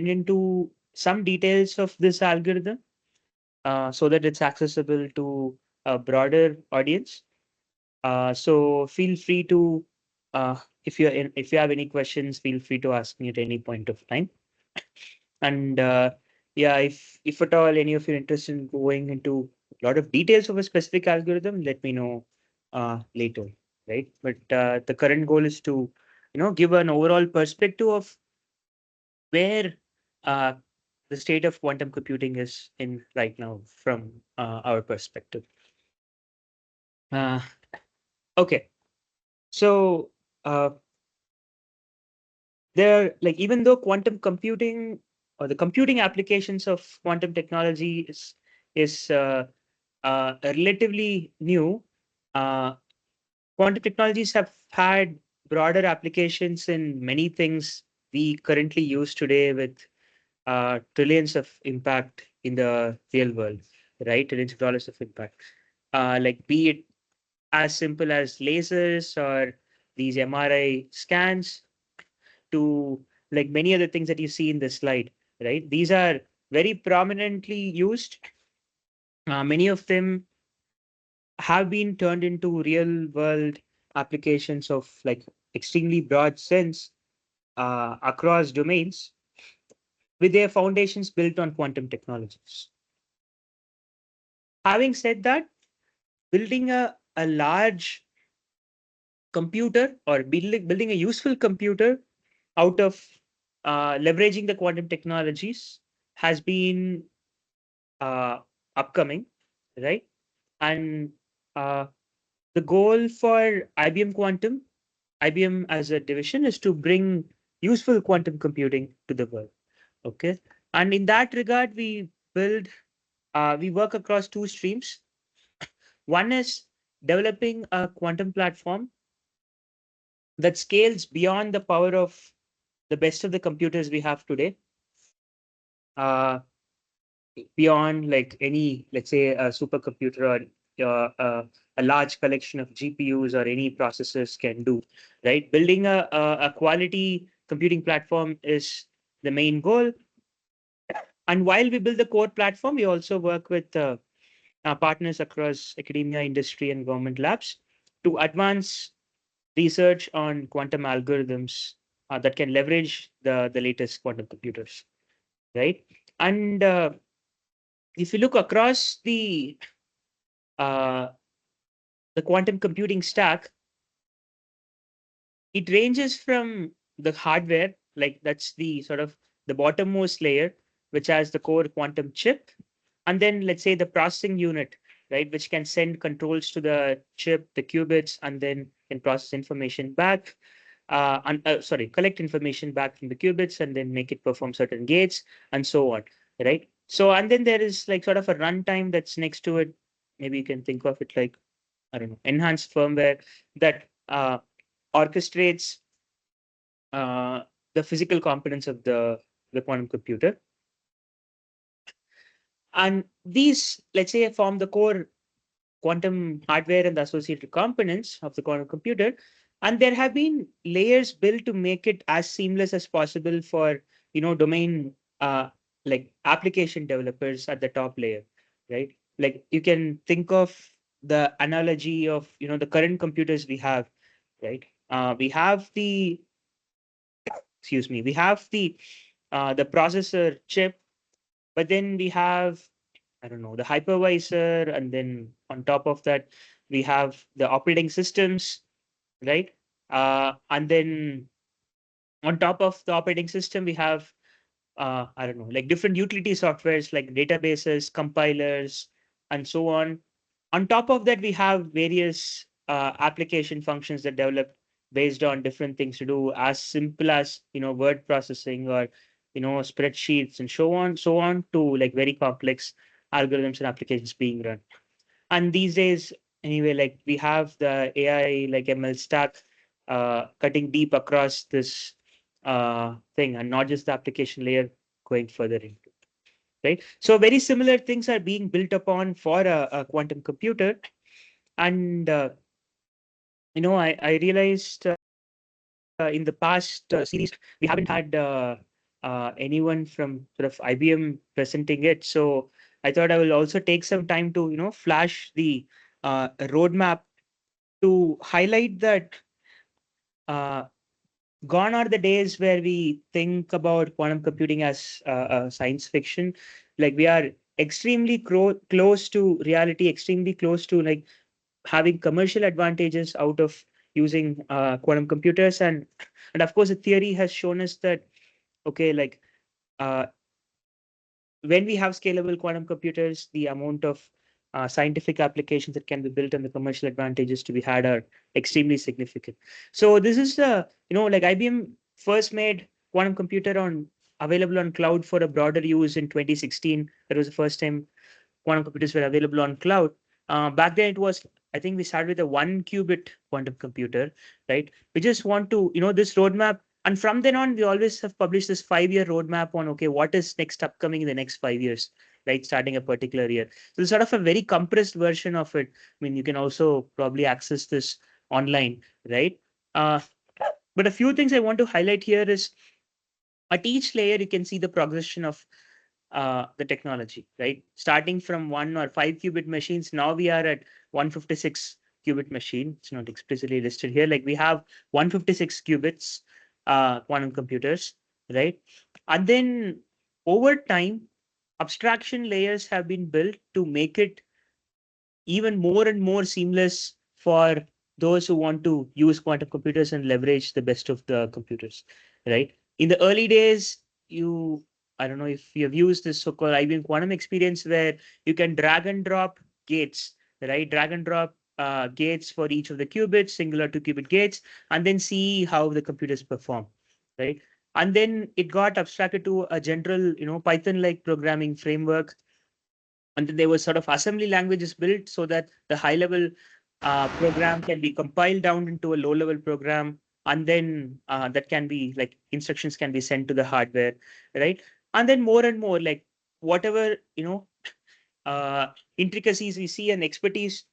into some details of this algorithm so that it's accessible to a broader audience. So feel free to, if you have any questions, feel free to ask me at any point of time. And yeah, if at all any of you are interested in going into a lot of details of a specific algorithm, let me know later, right? But the current goal is to, give an overall perspective of where uh, the state of quantum computing is in right now from our perspective. Uh, okay, so uh, there, like, even though quantum computing or the computing applications of quantum technology is relatively new, uh, quantum technologies have had broader applications in many things we currently use today with trillions of impact in the real world, right? Trillions of dollars of impact. Like, be it as simple as lasers or these MRI scans to like many other things that you see in this slide, right? These are very prominently used. Many of them have been turned into real world applications of like extremely broad sense across domains with their foundations built on quantum technologies. Having said that, building a large computer or building a useful computer out of leveraging the quantum technologies has been uh, upcoming, right? And uh, the goal for IBM as a division is to bring useful quantum computing to the world. Okay. And in that regard, we work across two streams. One is developing a quantum platform that scales beyond the power of the best of the computers we have today, uh, beyond like any, let's say, a supercomputer or a large collection of GPUs or any processors can do, right? Building a quality computing platform is the main goal. And while we build the core platform, we also work with our partners across academia, industry, and government labs to advance research on quantum algorithms that can leverage the latest quantum computers, right? And if you look across uh, the quantum computing stack, it ranges from the hardware, like that's the sort of the bottommost layer, which has the core quantum chip, and then let's say the processing unit, right, which can send controls to the chip, the qubits, and then can process information back. Sorry, collect information back from the qubits and then make it perform certain gates and so on, right? So, and then there is like sort of a runtime that's next to it. Maybe you can think of it like, I don't know, enhanced firmware that orchestrates the physical components of the quantum computer. And these, let's say, form the core quantum hardware and the associated components of the quantum computer. And there have been layers built to make it as seamless as possible for, domain like application developers at the top layer, right? Like you can think of the analogy of, the current computers we have, right? We have we have the processor chip, but then we have, I don't know, the hypervisor, and then on top of that we have the operating systems, right? And then on top of the operating system we have, I don't know, like different utility softwares like databases, compilers, and so on. On top of that, we have various application functions that develop based on different things to do, as simple as, word processing or, spreadsheets and so on, to like very complex algorithms and applications being run. And these days, anyway, like we have the AI like ML stack cutting deep across this thing, and not just the application layer, going further into, right? So very similar things are being built upon for a quantum computer. And I realized in the past series we haven't had anyone from sort of IBM presenting it. So I thought I will also take some time to, flash the roadmap to highlight that uh, gone are the days where we think about quantum computing as science fiction. Like we are extremely close to reality, extremely close to like having commercial advantages out of using quantum computers, and of course the theory has shown us that okay, like uh, when we have scalable quantum computers, the amount of scientific applications that can be built and the commercial advantages to be had are extremely significant. So this is the, like IBM first made quantum computer on available on cloud for a broader use in 2016. That was the first time quantum computers were available on cloud. Back then, it was, I think we started with a 1 qubit quantum computer, right? We just want to, this roadmap. And from then on, we always have published this 5 year roadmap on, okay, what is next upcoming in the next 5 years, right? Starting a particular year. So it's sort of a very compressed version of it. I mean, you can also probably access this online, right? Uh, but a few things I want to highlight here is at each layer, you can see the progression of the technology, right? Starting from 1 or 5 qubit machines, now we are at 156 qubit machine. It's not explicitly listed here. Like we have 156 qubits quantum computers, right? And then over time, abstraction layers have been built to make it even more and more seamless for those who want to use quantum computers and leverage the best of the computers, right? In the early days, I don't know if you have used this so-called IBM quantum experience where you can drag and drop gates, right? Drag and drop gates for each of the qubits, singular 2 qubit gates, and then see how the computers perform, right? And then it got abstracted to a general, Python-like programming framework, and then there was sort of assembly languages built so that the high level program can be compiled down into a low level program, and then that can be like instructions can be sent to the hardware, right? And then more and more, like whatever uh, intricacies we see and expertise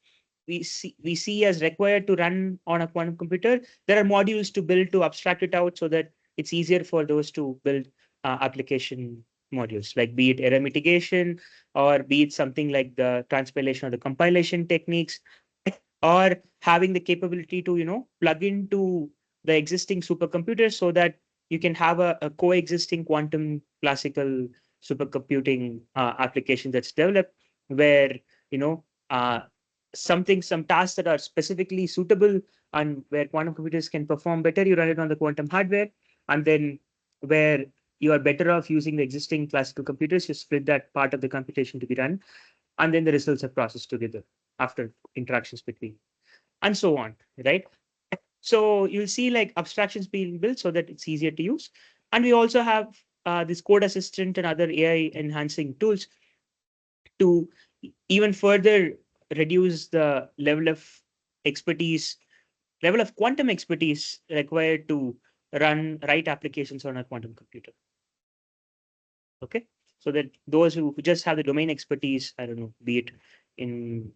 we see as required to run on a quantum computer, there are modules to build to abstract it out so that it's easier for those to build application modules, like be it error mitigation or be it something like the transpilation or the compilation techniques, or having the capability to plug into the existing supercomputers so that you can have a coexisting quantum classical supercomputing application that's developed where you know uh, some tasks that are specifically suitable and where quantum computers can perform better, you run it on the quantum hardware, and then where you are better off using the existing classical computers, you split that part of the computation to be run, and then the results are processed together after interactions between, and so on, right? So you'll see like abstractions being built so that it's easier to use. And we also have this code assistant and other AI enhancing tools to even further reduce the expertise, level of quantum expertise required to write applications on a quantum computer. Okay. So that those who just have the domain expertise, I don't know, be it in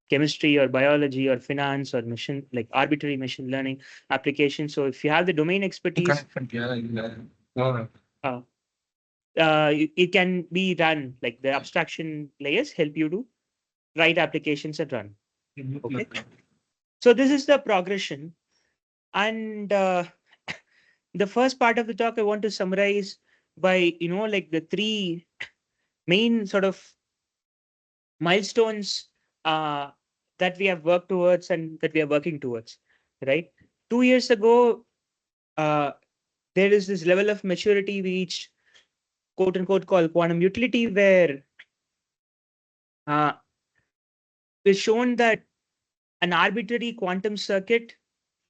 chemistry or biology or finance or machine, like arbitrary machine learning applications. So if you have the domain expertise, uh, it can be run, like the abstraction layers help you to write applications and run. Okay. So this is the progression. And the first part of the talk I want to summarize by, like the three main sort of milestones that we have worked towards and that we are working towards, right? 2 years ago, uh, there is this level of maturity we reached, quote unquote, called quantum utility, where uh, it's shown that an arbitrary quantum circuit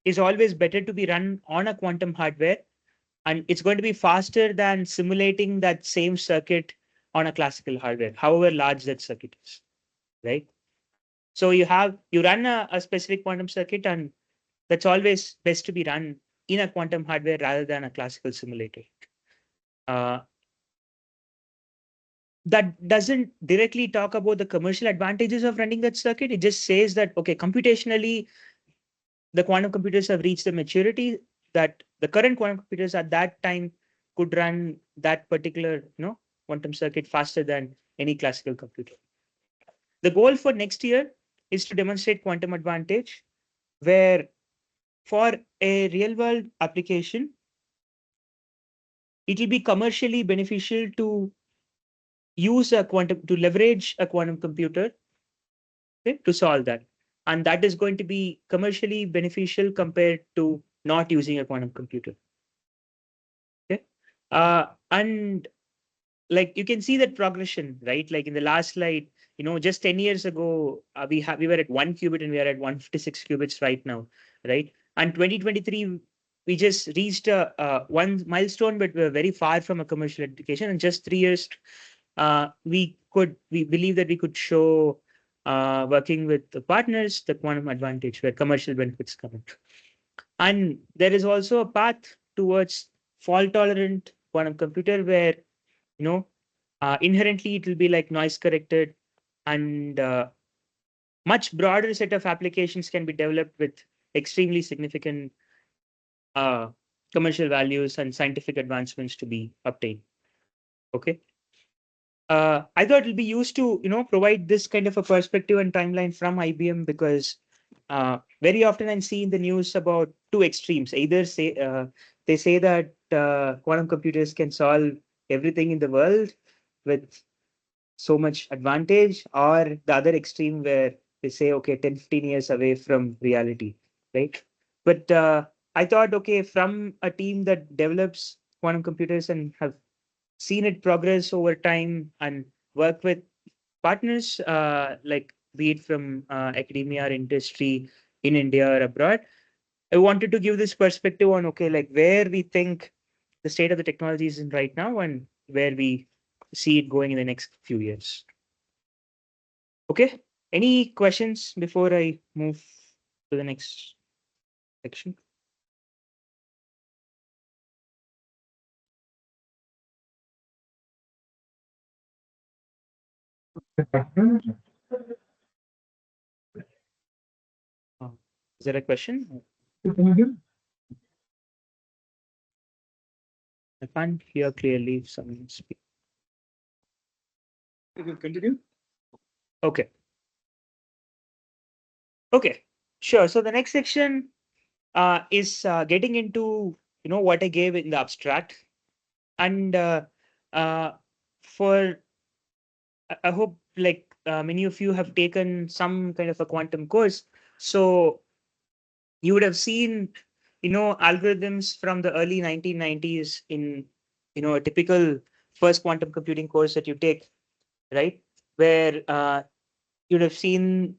is always better to be run on a quantum hardware, and it's going to be faster than simulating that same circuit on a classical hardware, however large that circuit is, right? So you run a specific quantum circuit, and that's always best to be run in a quantum hardware rather than a classical simulator. Uh, that doesn't directly talk about the commercial advantages of running that circuit. It just says that, okay, computationally, the quantum computers have reached the maturity that the current quantum computers at that time could run that particular, quantum circuit faster than any classical computer. The goal for next year is to demonstrate quantum advantage, where for a real world application, it will be commercially beneficial to to leverage a quantum computer, okay, to solve that. And that is going to be commercially beneficial compared to not using a quantum computer. Okay. And like you can see that progression, right? Like in the last slide, just 10 years ago, we were at 1 qubit and we are at 156 qubits right now, right? And 2023, we just reached one milestone, but we're very far from a commercial application. And just 3 years, we believe that we could show, working with the partners, the quantum advantage where commercial benefits come in. And there is also a path towards fault tolerant quantum computer where, you know, inherently it will be like noise corrected, and much broader set of applications can be developed with extremely significant uh, commercial values and scientific advancements to be obtained. Okay. I thought it'll be used to, provide this kind of a perspective and timeline from IBM, because very often I see in the news about two extremes. Either they say that quantum computers can solve everything in the world with so much advantage, or the other extreme where they say, okay, 10, 15 years away from reality, right? But I thought, okay, from a team that develops quantum computers and have seen it progress over time and work with partners, like be it from academia or industry in India or abroad, I wanted to give this perspective on, okay, like where we think the state of the technology is in right now and where we see it going in the next few years. Okay. Any questions before I move to the next section? Uh, is there a question? I can't hear clearly if someone speak. You can continue. Okay. Okay. Sure. So the next section is getting into, what I gave in the abstract, and uh, for I hope like many of you have taken some kind of a quantum course, so you would have seen, algorithms from the early 1990s in, a typical first quantum computing course that you take, right? Where you'd have seen,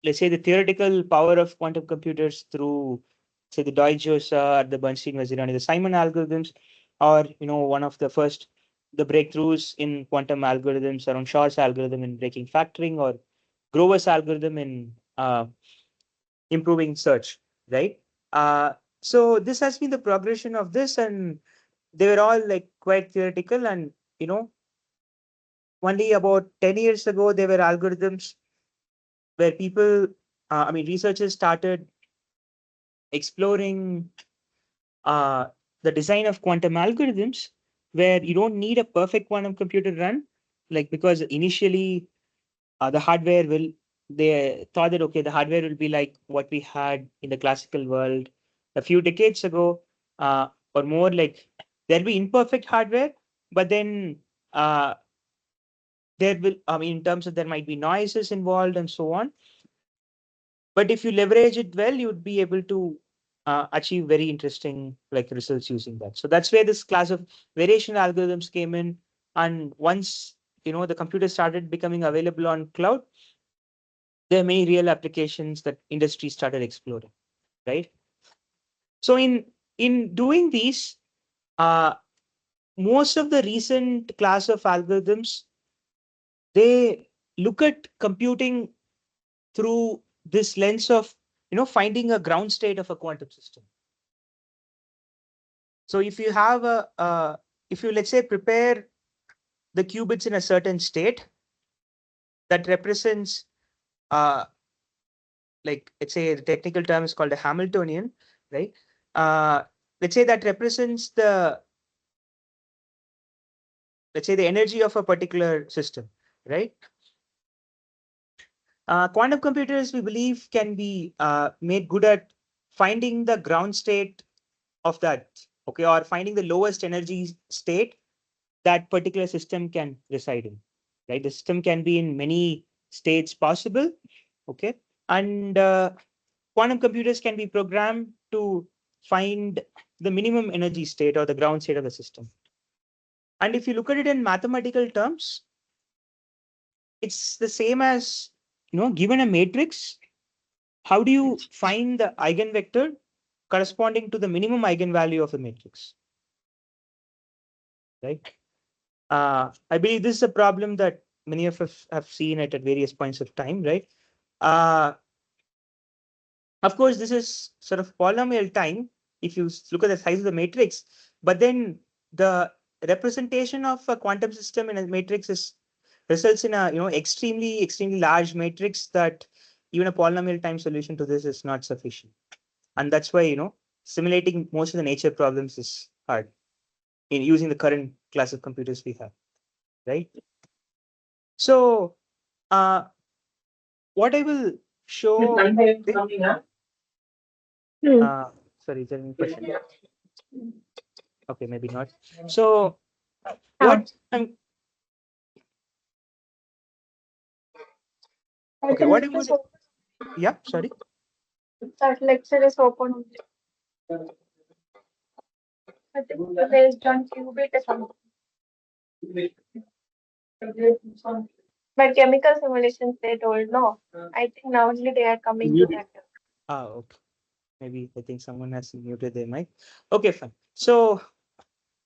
let's say, the theoretical power of quantum computers through, say, the Deutsch-Josa or the Bernstein-Maserani, the Simon algorithms, or, one of the first, the breakthroughs in quantum algorithms around Shor's algorithm in breaking factoring, or Grover's algorithm in improving search, right? Uh, so this has been the progression of this, and they were all like quite theoretical, and you know, only about 10 years ago, there were algorithms where people, researchers started exploring uh, the design of quantum algorithms where you don't need a perfect quantum computer run, like because initially the hardware will, they thought that, okay, the hardware will be like what we had in the classical world a few decades ago, or more like there'll be imperfect hardware, but then uh, there will, in terms of there might be noises involved and so on. But if you leverage it well, you would be able to achieve very interesting like results using that. So that's where this class of variational algorithms came in. And once, the computer started becoming available on cloud, there are many real applications that industry started exploring, right? So in doing these, uh, most of the recent class of algorithms, they look at computing through this lens of, finding a ground state of a quantum system. So if you have if you, let's say, prepare the qubits in a certain state that represents, uh, like, let's say the technical term is called a Hamiltonian, right? Uh, let's say that represents the let's say the energy of a particular system, right? Quantum computers, we believe, can be made good at finding the ground state of that, okay, or finding the lowest energy state that particular system can reside in, right? The system can be in many states possible, okay, and quantum computers can be programmed to find the minimum energy state or the ground state of the system. And if you look at it in mathematical terms, it's the same as, given a matrix, how do you find the eigenvector corresponding to the minimum eigenvalue of the matrix, right? I believe this is a problem that many of us have seen at various points of time, right? Uh, of course, this is sort of polynomial time if you look at the size of the matrix, but then the representation of a quantum system in a matrix is results in a extremely large matrix that even a polynomial time solution to this is not sufficient, and that's why simulating most of the nature problems is hard in using the current class of computers we have, right? So uh, what I will show. Hmm. Uh, Sorry, is there any question? Okay, maybe not. So Ah, what I'm I okay, what think I'm this going to, yeah, sorry. that lecture is open. I think based on qubit or something. But chemical simulations they told no. I think now only they are coming to that. Okay. Maybe I think someone has muted their mic. Okay, fine. So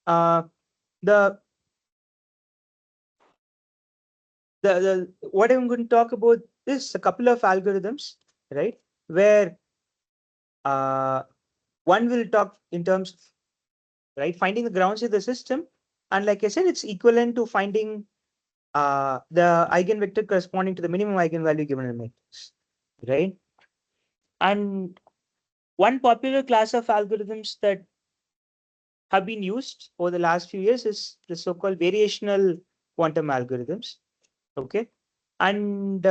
uh the the what I'm going to talk about is a couple of algorithms, right? Where uh one will talk in terms of, right, finding the grounds of the system. And like I said, it's equivalent to finding the eigenvector corresponding to the minimum eigenvalue given in a matrix, right? And one popular class of algorithms that have been used over the last few years is the so-called variational quantum algorithms. Okay, and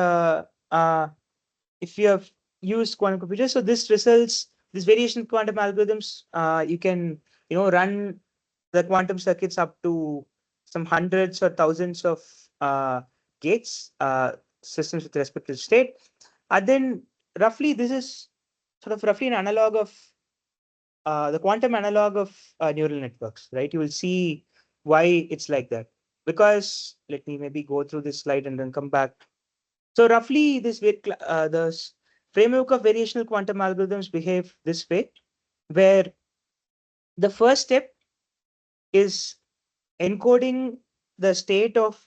if you have used quantum computers, so this results, this variation quantum algorithms, you can run the quantum circuits up to some hundreds or thousands of gates, systems with respect to state, and then roughly this is sort of roughly an analog of the quantum analog of neural networks, right? You will see why it's like that. Because let me maybe go through this slide and then come back. So roughly, framework of variational quantum algorithms behave this way, where the first step is encoding the state of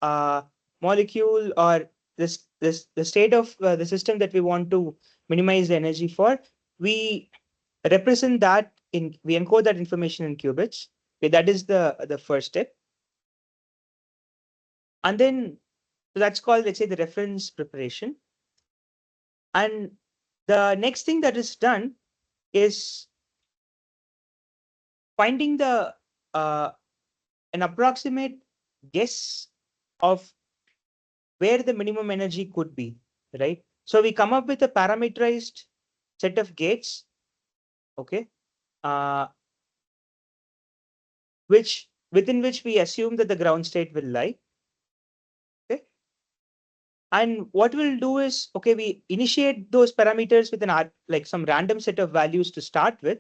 uh, molecule, or the state of the system that we want to minimize the energy for. We represent that in, we encode that information in qubits. Okay, that is the first step, and then that's called, let's say, the reference preparation. And the next thing that is done is finding the an approximate guess of where the minimum energy could be, right? So we come up with a parameterized set of gates, okay, uh, which within which we assume that the ground state will lie. Okay, and what we'll do is, okay, we initiate those parameters with like some random set of values to start with,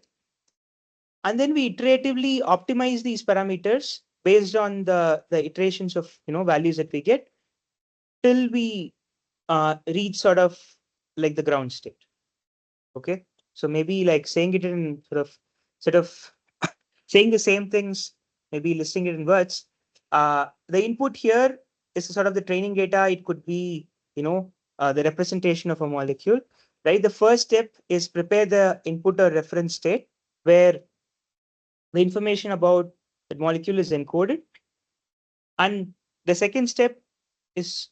and then we iteratively optimize these parameters based on the iterations of values that we get till we reach sort of like the ground state. Okay, so maybe like saying it in sort of saying the same things, maybe listing it in words. The input here is sort of the training data. It could be, the representation of a molecule, right? The first step is prepare the input or reference state where the information about the molecule is encoded. And the second step is,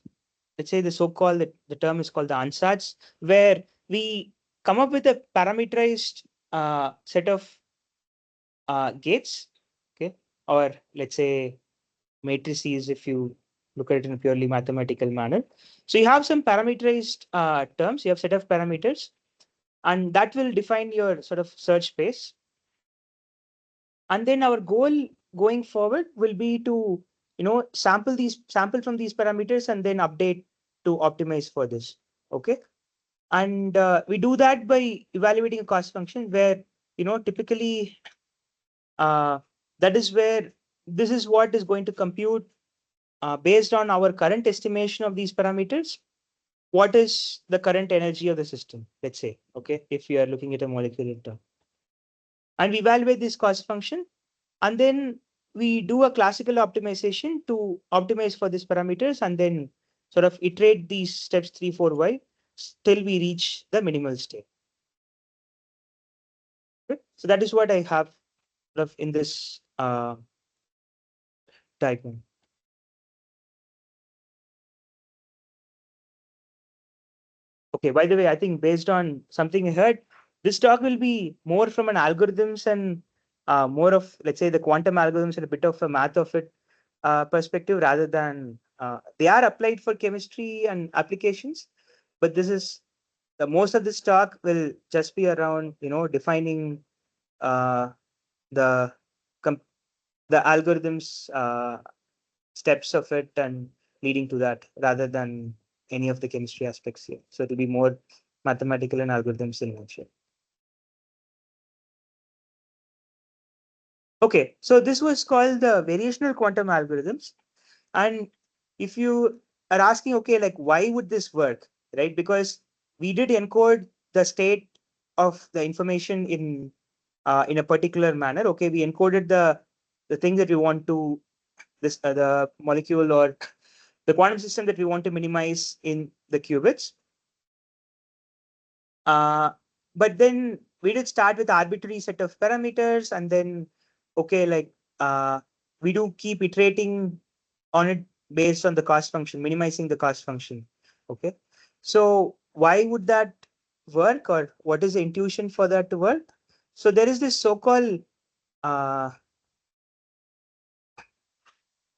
let's say, the so-called, the term is called the ansatz, where we come up with a parameterized set of gates, okay, or let's say matrices if you look at it in a purely mathematical manner. So you have some parameterized terms, you have set of parameters, and that will define your sort of search space. And then our goal going forward will be to sample from these parameters and then update to optimize for this. Okay. And we do that by evaluating a cost function where typically uh, that is where this is what is going to compute based on our current estimation of these parameters. What is the current energy of the system, let's say, okay, if we are looking at a molecular term, and we evaluate this cost function, and then we do a classical optimization to optimize for these parameters, and then sort of iterate these steps 3 4 y till we reach the minimal state. Okay? So that is what I have sort of in this diagram. Okay, by the way, I think based on something I heard, this talk will be more from an algorithms and more of, let's say, the quantum algorithms and a bit of a math of it perspective, rather than they are applied for chemistry and applications. But this is the most of this talk will just be around, defining uh, the com- the algorithms steps of it and leading to that, rather than any of the chemistry aspects here. So it will be more mathematical and algorithms in nature. Okay, so this was called the variational quantum algorithms. And if you are asking, okay, like why would this work, right? Because we did encode the state of the information in a particular manner. Okay, we encoded the thing that we want to this the molecule or the quantum system that we want to minimize in the qubits. Uh, but then we did start with arbitrary set of parameters, and then okay, like we do keep iterating on it based on the cost function, minimizing the cost function. Okay, so why would that work, or what is the intuition for that to work? So there is this so-called uh,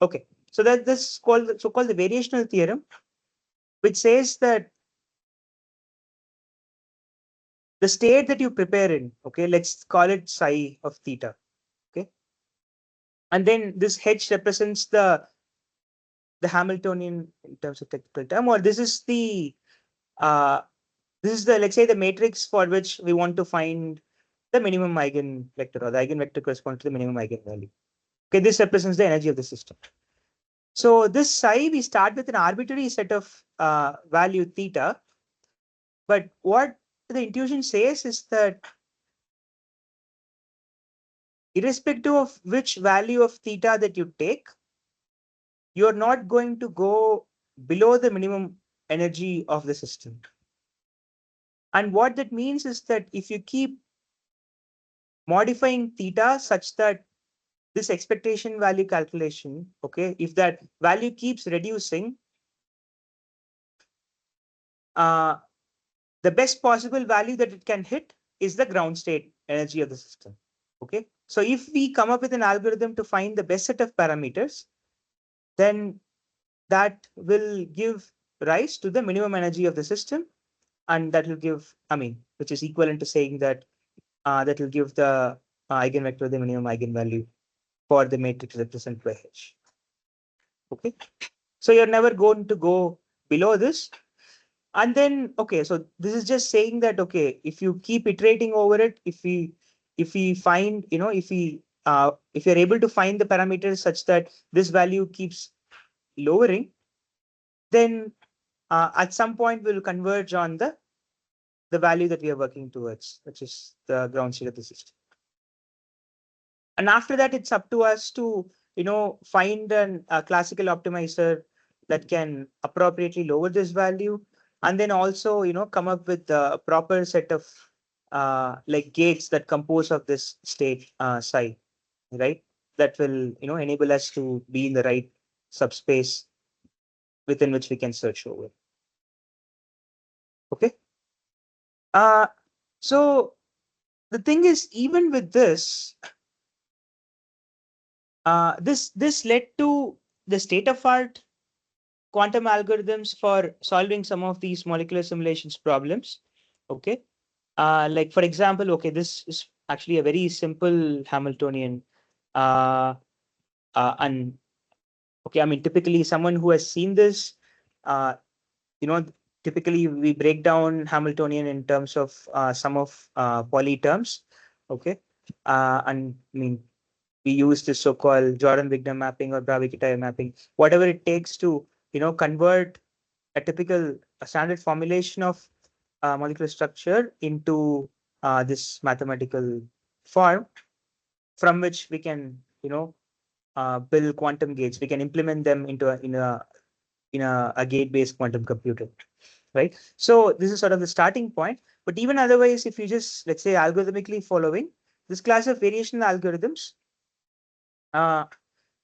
okay, so that this is called so-called the variational theorem, which says that the state that you prepare in, okay, let's call it psi of theta, okay, and then this h represents the Hamiltonian in terms of technical term, or uh, this is the, let's say, the matrix for which we want to find the minimum eigenvector, or the eigenvector corresponds to the minimum eigenvalue. Okay, this represents the energy of the system. So this psi, we start with an arbitrary set of value theta, but what the intuition says is that irrespective of which value of theta that you take, you're not going to go below the minimum energy of the system. And what that means is that if you keep modifying theta such that this expectation value calculation, okay, if that value keeps reducing, uh, the best possible value that it can hit is the ground state energy of the system. Okay, so if we come up with an algorithm to find the best set of parameters, then that will give rise to the minimum energy of the system, and that will give, I mean, which is equivalent to saying that that will give the eigenvector the minimum eigenvalue for the matrix represented by H. Okay, so you're never going to go below this. And then, okay, so this is just saying that, okay, if you keep iterating over it, if we find, if you're able to find the parameters such that this value keeps lowering, then at some point we'll converge on the value that we are working towards, which is the ground state of the system. And after that, it's up to us to find a classical optimizer that can appropriately lower this value, and then also come up with a proper set of like gates that compose of this state psi, right? That will enable us to be in the right subspace within which we can search over. Okay. uh so the thing is, even with this, this led to the state of art quantum algorithms for solving some of these molecular simulations problems. Okay. Like for example, okay, this is actually a very simple Hamiltonian. Uh, and okay, I mean, typically someone who has seen this, uh, you know, typically we break down Hamiltonian in terms of sum of poly terms. Okay. And I mean, we use this so-called Jordan-Wigner mapping or Bravik-Kitaev mapping, whatever it takes to, convert a typical a standard formulation of molecular structure into this mathematical form from which we can, build quantum gates. We can implement them into a gate-based quantum computer, right? So this is sort of the starting point. But even otherwise, if you just let's say algorithmically following this class of variational algorithms, uh,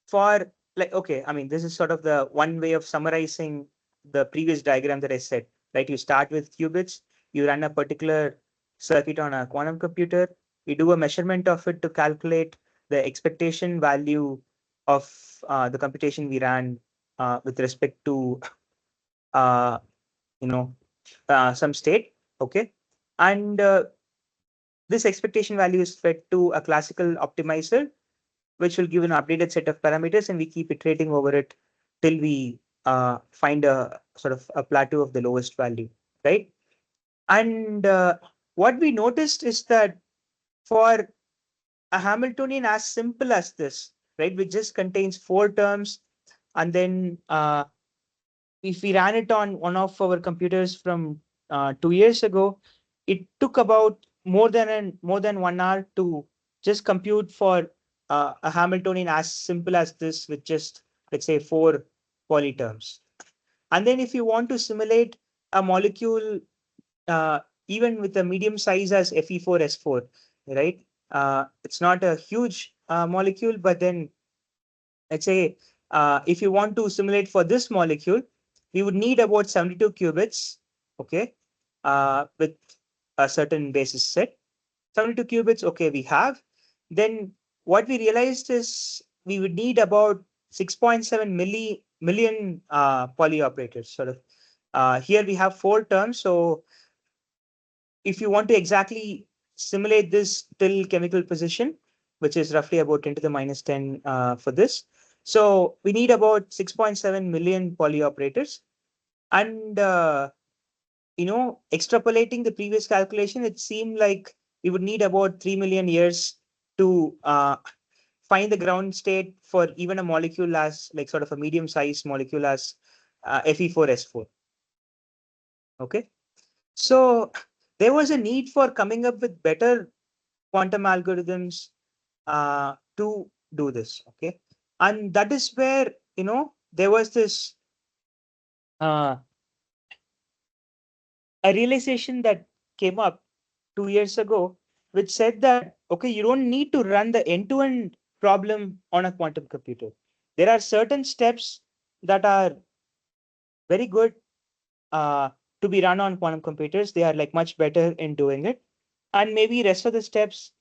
for like okay, I mean this is sort of the one way of summarizing the previous diagram that I said, right? You start with qubits, you run a particular circuit on a quantum computer, you do a measurement of it to calculate the expectation value of the computation we ran with respect to uh, you know some state, okay, and this expectation value is fed to a classical optimizer which will give an updated set of parameters, and we keep iterating over it till we find a sort of a plateau of the lowest value, right? And what we noticed is that for a Hamiltonian as simple as this, right, which just contains four terms, and then if we ran it on one of our computers from 2 years ago, it took about more than 1 hour to just compute for a Hamiltonian as simple as this with just let's say four poly terms. And then if you want to simulate a molecule uh, even with a medium size as Fe4S4, right? It's not a huge molecule, but then let's say if you want to simulate for this molecule, we would need about 72 qubits, okay, with a certain basis set. 72 qubits, okay, we have. Then what we realized is we would need about 6.7 million poly operators. Sort of here we have four terms. So if you want to exactly simulate this till chemical position, which is roughly about 10 to the minus 10 for this. So we need about 6.7 million poly operators. And, extrapolating the previous calculation, it seemed like we would need about 3 million years to find the ground state for even a molecule as like sort of a medium sized molecule as Fe4S4. Okay. So there was a need for coming up with better quantum algorithms to do this. Okay. And that is where, there was this uh, a realization that came up 2 years ago, which said that, okay, you don't need to run the end to end problem on a quantum computer. There are certain steps that are very good uh, to be run on quantum computers. They are like much better in doing it. And maybe rest of the steps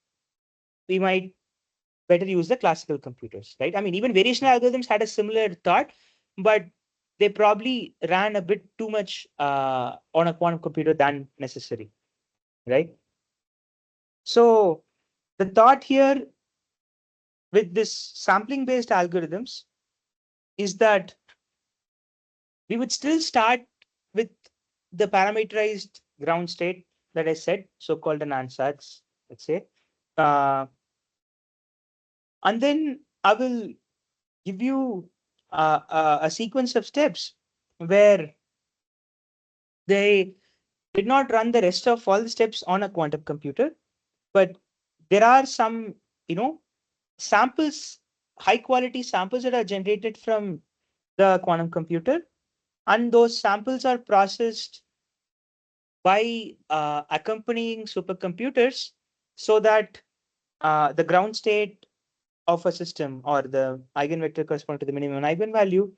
we might better use the classical computers, right? I mean, even variational algorithms had a similar thought, but they probably ran a bit too much on a quantum computer than necessary, right? So the thought here with this sampling based algorithms is that we would still start with the parameterized ground state that I said, so called an ansatz, let's say. Uh, and then I will give you a sequence of steps where they did not run the rest of all the steps on a quantum computer, but there are some, you know, samples, high quality samples that are generated from the quantum computer, and those samples are processed by accompanying supercomputers so that the ground state of a system or the eigenvector corresponding to the minimum eigenvalue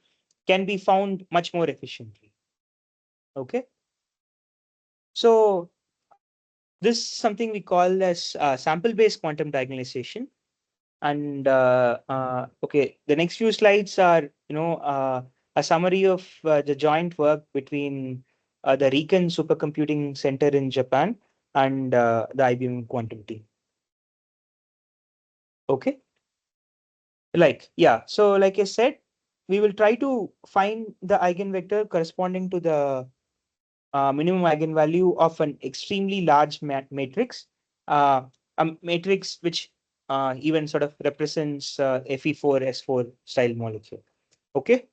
can be found much more efficiently. Okay. So this is something we call as sample-based quantum diagonalization. And okay, the next few slides are a summary of the joint work between the Riken Supercomputing Center in Japan and the IBM Quantum team. Okay, so like I said, we will try to find the eigenvector corresponding to the minimum eigenvalue of an extremely large matrix, uh, a matrix which even sort of represents Fe4S4 style molecule. Okay,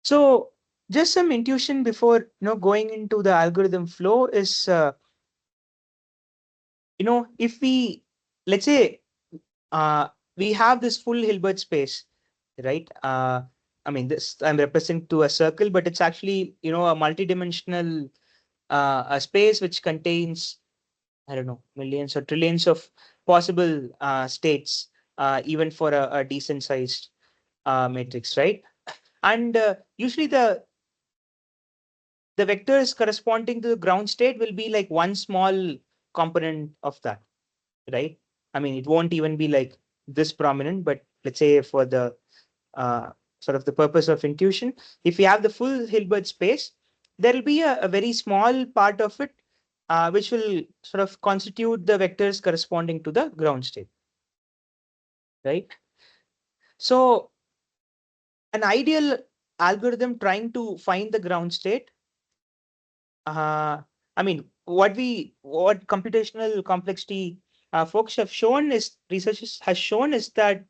so just some intuition before going into the algorithm flow is if we, let's say, uh, we have this full Hilbert space, right? I mean, this I'm representing to a circle, but it's actually a multidimensional a space which contains, I don't know, millions or trillions of possible states, even for a decent sized matrix, right? And usually the vectors corresponding to the ground state will be like one small component of that, right? I mean, it won't even be like this prominent, but let's say for the uh, sort of the purpose of intuition, if we have the full Hilbert space, there will be a very small part of it which will sort of constitute the vectors corresponding to the ground state, right? So an ideal algorithm trying to find the ground state, uh, I mean, what computational complexity folks have shown is researchers has shown is that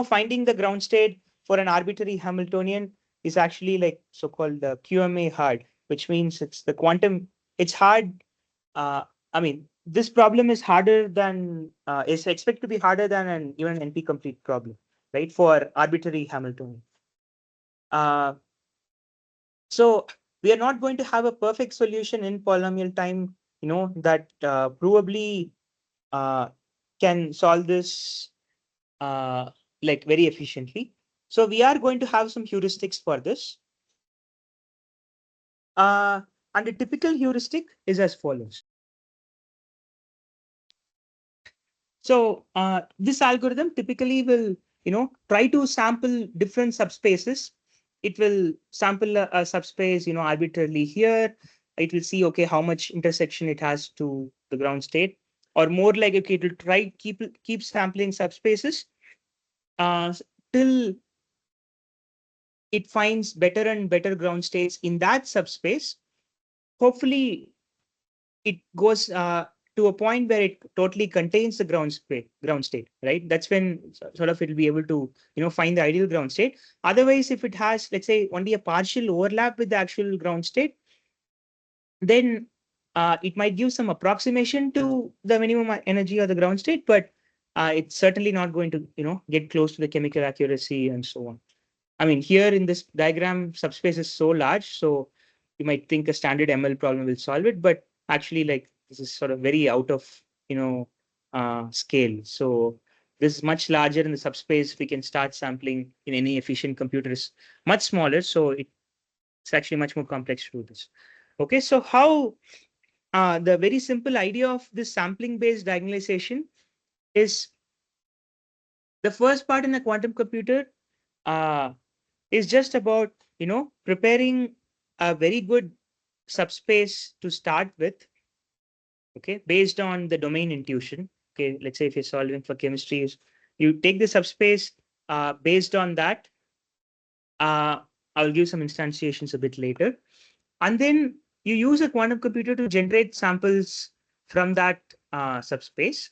finding the ground state for an arbitrary Hamiltonian is actually like so-called QMA hard, which means it's the quantum. It's hard. Uh, I mean, this problem is harder than is expected to be harder than an even an NP complete problem, right? For arbitrary Hamiltonian. Uh, so we are not going to have a perfect solution in polynomial time, that probably uh, can solve this uh, like very efficiently. So we are going to have some heuristics for this. Uh, and the typical heuristic is as follows. So this algorithm typically will, try to sample different subspaces. It will sample a subspace, arbitrarily here. It will see, okay, how much intersection it has to the ground state, or more like, okay, it will try keep sampling subspaces uh, till it finds better and better ground states in that subspace. Hopefully, it goes to a point where it totally contains the ground state, right? That's when sort of it'll be able to find the ideal ground state. Otherwise, if it has, let's say, only a partial overlap with the actual ground state, then it might give some approximation to the minimum energy of the ground state, but it's certainly not going to get close to the chemical accuracy and so on. I mean, here in this diagram, subspace is so large, so you might think a standard ML problem will solve it, but actually, like, this is sort of very out of scale. So this is much larger in the subspace. We can start sampling in any efficient computer is much smaller, so it's actually much more complex to do this. Okay, so how the very simple idea of this sampling based diagonalization is the first part in a quantum computer. Uh, is just about preparing a very good subspace to start with, okay, based on the domain intuition. Okay, let's say if you're solving for chemistry, you take the subspace based on that. I'll give some instantiations a bit later, and then you use a quantum computer to generate samples from that subspace.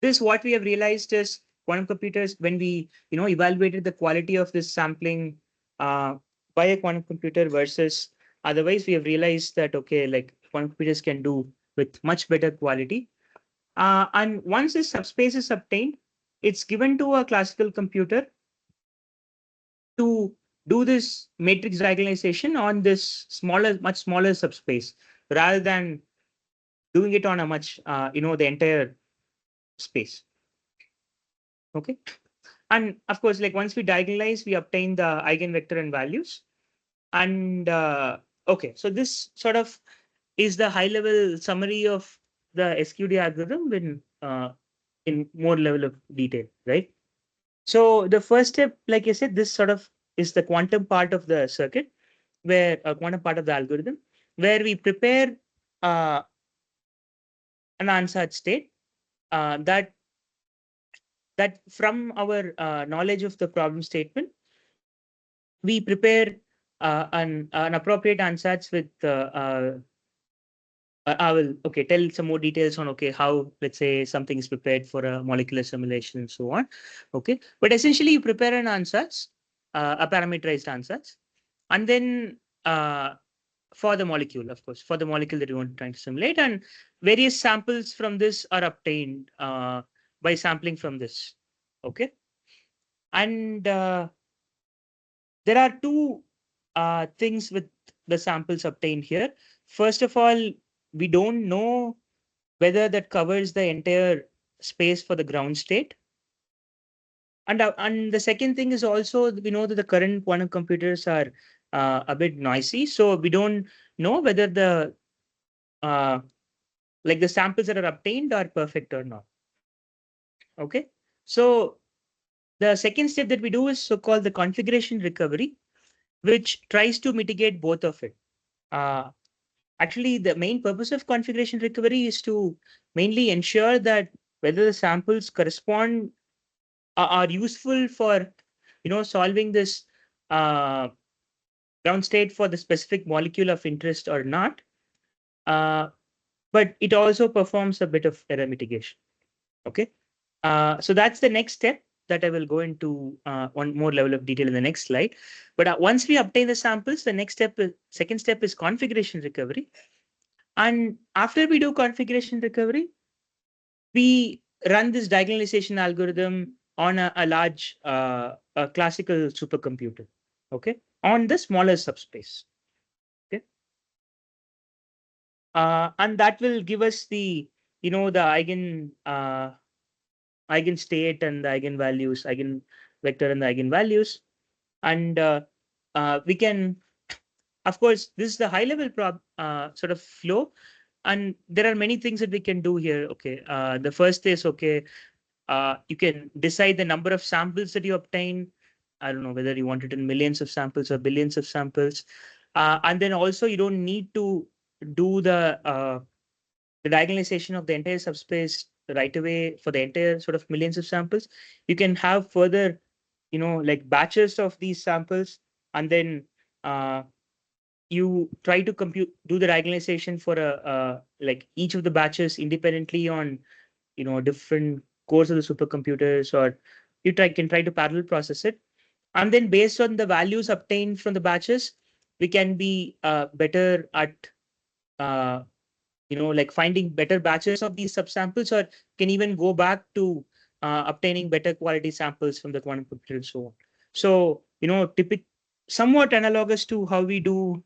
This what we have realized is quantum computers, when we evaluated the quality of this sampling uh, by a quantum computer versus otherwise, we have realized that okay, like quantum computers can do with much better quality. And once this subspace is obtained, it's given to a classical computer to do this matrix diagonalization on this much smaller subspace, rather than doing it on a much the entire space. Okay. And of course, like once we diagonalize, we obtain the eigenvector and values. And okay, so this sort of is the high level summary of the SQD algorithm. When in more level of detail, right? So the first step, like I said, this sort of is the quantum part of the circuit, where a quantum part of the algorithm, where we prepare uh, an unsat state that from our knowledge of the problem statement, we prepare an appropriate ansatz with I will tell some more details on how, let's say, something is prepared for a molecular simulation and so on. Okay, but essentially you prepare an ansatz, a parameterized ansatz, and then for the molecule, of course, for the molecule that you want to try to simulate, and various samples from this are obtained by sampling from this. Okay, and there are two things with the samples obtained here. First of all, we don't know whether that covers the entire space for the ground state. And the second thing is also we know that the current quantum computers are a bit noisy, so we don't know whether the uh, like the samples that are obtained are perfect or not. Okay, so the second step that we do is so called the configuration recovery, which tries to mitigate both of it. Uh, Actually, the main purpose of configuration recovery is to mainly ensure that whether the samples correspond are useful for solving this uh, ground state for the specific molecule of interest or not. Uh, but it also performs a bit of error mitigation. Okay, so that's the next step that I will go into one more level of detail in the next slide. But once we obtain the samples, the second step is configuration recovery. And after we do configuration recovery, we run this diagonalization algorithm on a large a classical supercomputer, okay, on the smaller subspace. Okay, and that will give us the the eigen state and the eigenvalues, eigen vector and the eigenvalues, and we can, of course, this is the high level sort of flow, and there are many things that we can do here. Okay, the first is you can decide the number of samples that you obtain. I don't know whether you want it in millions of samples or billions of samples. And then also you don't need to do the diagonalization of the entire subspace right away for the entire sort of millions of samples. You can have further, like batches of these samples, and then uh, you try to compute do the diagonalization for like each of the batches independently on different cores of the supercomputers, or you can try to parallel process it, and then based on the values obtained from the batches, we can be better at uh, like finding better batches of these subsamples, or can even go back to obtaining better quality samples from the quantum computer and so on. So somewhat analogous to how we do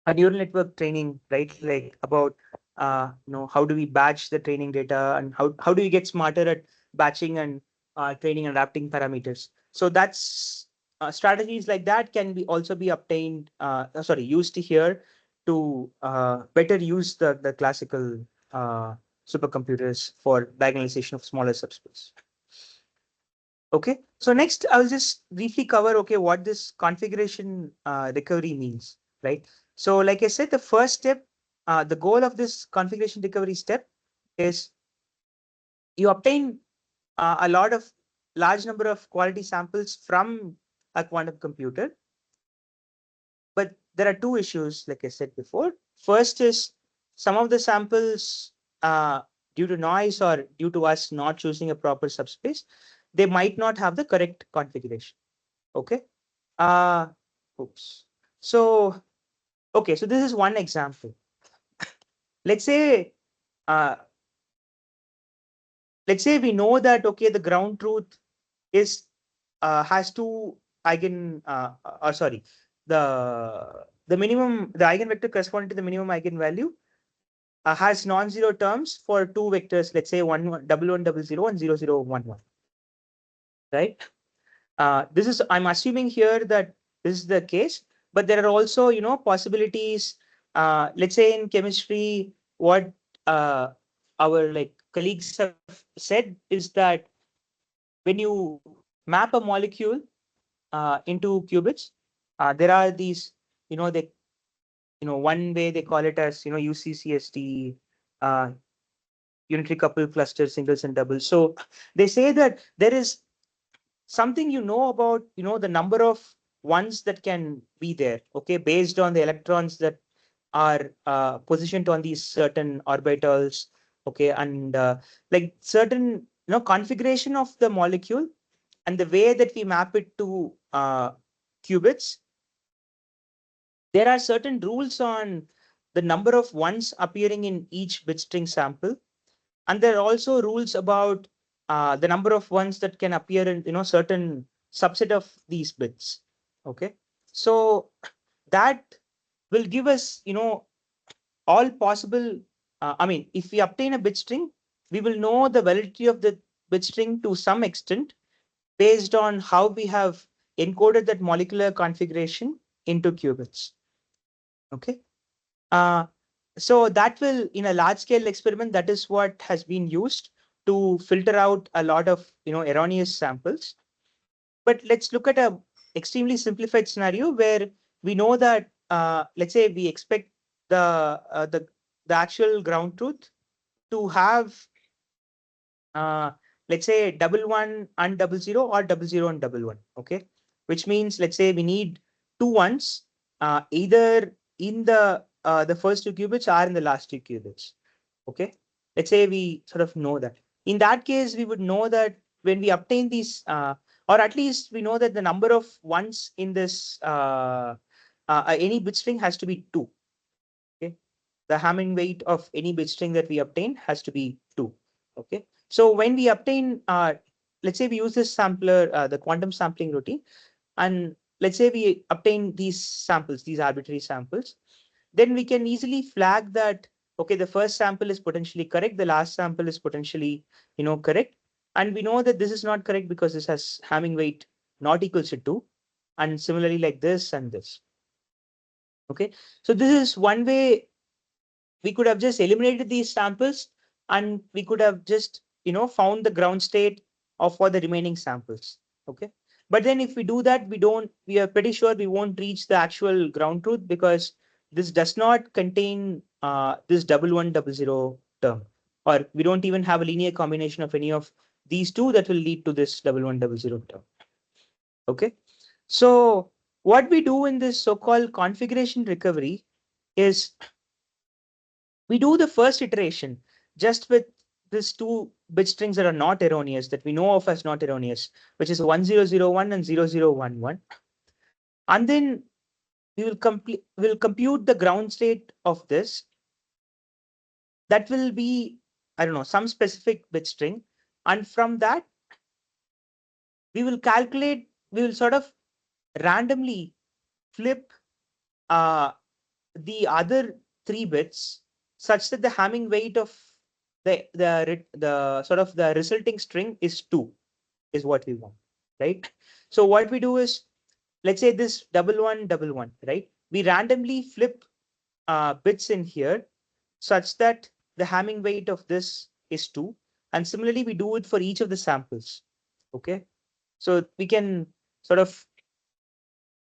a neural network training, right? Like about how do we batch the training data, and how do we get smarter at batching and training and adapting parameters. So that's strategies like that can be also be obtained. Used here to better use the classical supercomputers for diagonalization of smaller subspace. Okay, so next I'll just briefly cover what this configuration recovery means, right? So like I said, the first step, the goal of this configuration recovery step is you obtain a large number of quality samples from a quantum computer. But there are two issues, like I said before. First is some of the samples, due to noise or due to us not choosing a proper subspace, they might not have the correct configuration. Okay. Uh, oops. So, okay, so this is one example. Let's say, uh, we know that the ground truth is has two eigen sorry, the minimum, the eigenvector corresponding to the minimum eigenvalue has non-zero terms for two vectors. Let's say double one double zero and 0 0 1 1, right? This is, I'm assuming here that this is the case, but there are also possibilities. Let's say in chemistry, what our like colleagues have said is that when you map a molecule into qubits, there are these, they, one way they call it as, UCCSD, uh, unitary couple cluster singles and doubles. So they say that there is something about the number of ones that can be there, okay, based on the electrons that are positioned on these certain orbitals, okay, and like certain configuration of the molecule and the way that we map it to qubits. There are certain rules on the number of ones appearing in each bit string sample, and there are also rules about the number of ones that can appear in certain subset of these bits. Okay, so that will give us all possible. I mean, if we obtain a bit string, we will know the validity of the bit string to some extent based on how we have encoded that molecular configuration into qubits. Okay. Uh, so that will, in a large scale experiment, that is what has been used to filter out a lot of erroneous samples. But let's look at a extremely simplified scenario where we know that let's say we expect the the actual ground truth to have uh, let's say double one and double zero or double zero and double one. Okay, which means let's say we need two ones either in the first two qubits or in the last two qubits. Okay, let's say we sort of know that. In that case, we would know that when we obtain these, or at least we know that the number of ones in this any bit string has to be two. Okay, the Hamming weight of any bit string that we obtain has to be two. Okay, so when we obtain, let's say we use this sampler, the quantum sampling routine, and let's say we obtain these samples, these arbitrary samples, then we can easily flag that, okay, the first sample is potentially correct, the last sample is potentially, correct. And we know that this is not correct because this has Hamming weight not equals to two. And similarly like this and this. Okay. So this is one way we could have just eliminated these samples and we could have just found the ground state of for the remaining samples. Okay, but then if we do that, we are pretty sure we won't reach the actual ground truth because this does not contain this double one double zero term, or we don't even have a linear combination of any of these two that will lead to this double one double zero term. Okay, so what we do in this so-called configuration recovery is we do the first iteration just with these two bit strings that are not erroneous, that we know of as not erroneous, which is 1001 and 0011. And then we'll compute the ground state of this. That will be, I don't know, some specific bit string. And from that, we will sort of randomly flip uh, the other three bits such that the Hamming weight of the sort of the resulting string is two, is what we want, right? So what we do is, let's say this double one, right? We randomly flip bits in here such that the Hamming weight of this is two, and similarly we do it for each of the samples. Okay, so we can sort of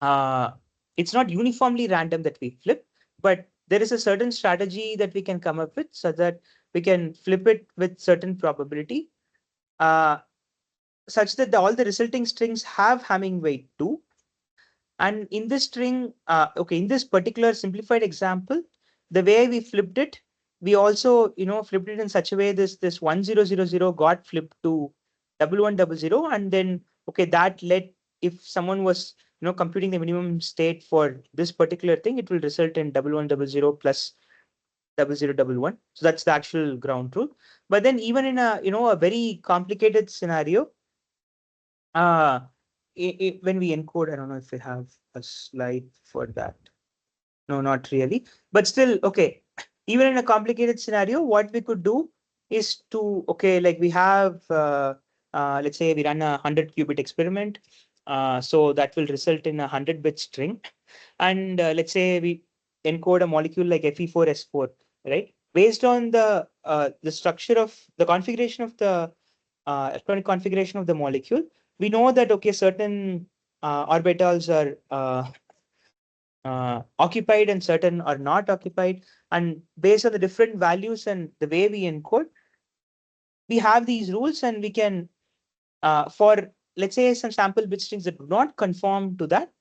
uh, it's not uniformly random that we flip, but there is a certain strategy that we can come up with so that we can flip it with certain probability, uh, such that all the resulting strings have Hamming weight too. And in this string, okay, in this particular simplified example, the way we flipped it, we also, flipped it in such a way this 1000 got flipped to double one double zero, and then okay, that led, if someone was computing the minimum state for this particular thing, it will result in double one double zero plus double zero double one. So that's the actual ground truth. But then even in a a very complicated scenario, uh when we encode, I don't know if we have a slide for that. No, not really. But still, okay. Even in a complicated scenario, what we could do is to, okay, like we have, let's say we run a 100 qubit experiment. So that will result in a 100 bit string. And let's say we encode a molecule like Fe4S4, right? based on the structure of the configuration of the electronic configuration of the molecule, we know that okay, certain orbitals are occupied and certain are not occupied, and based on the different values and the way we encode, we have these rules, and we can for let's say some sample bit strings that do not conform to that,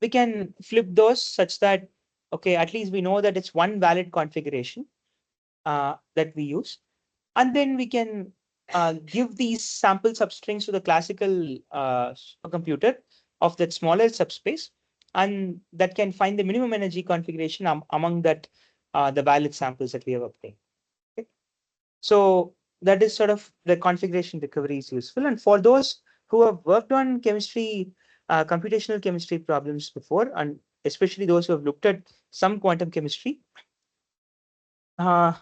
we can flip those such that okay, at least we know that it's one valid configuration that we use, and then we can give these sample substrings to the classical supercomputer of that smaller subspace, and that can find the minimum energy configuration among that the valid samples that we have obtained. Okay? So that is sort of the configuration recovery is useful, and for those who have worked on chemistry, computational chemistry problems before, and especially those who have looked at some quantum chemistry, uh,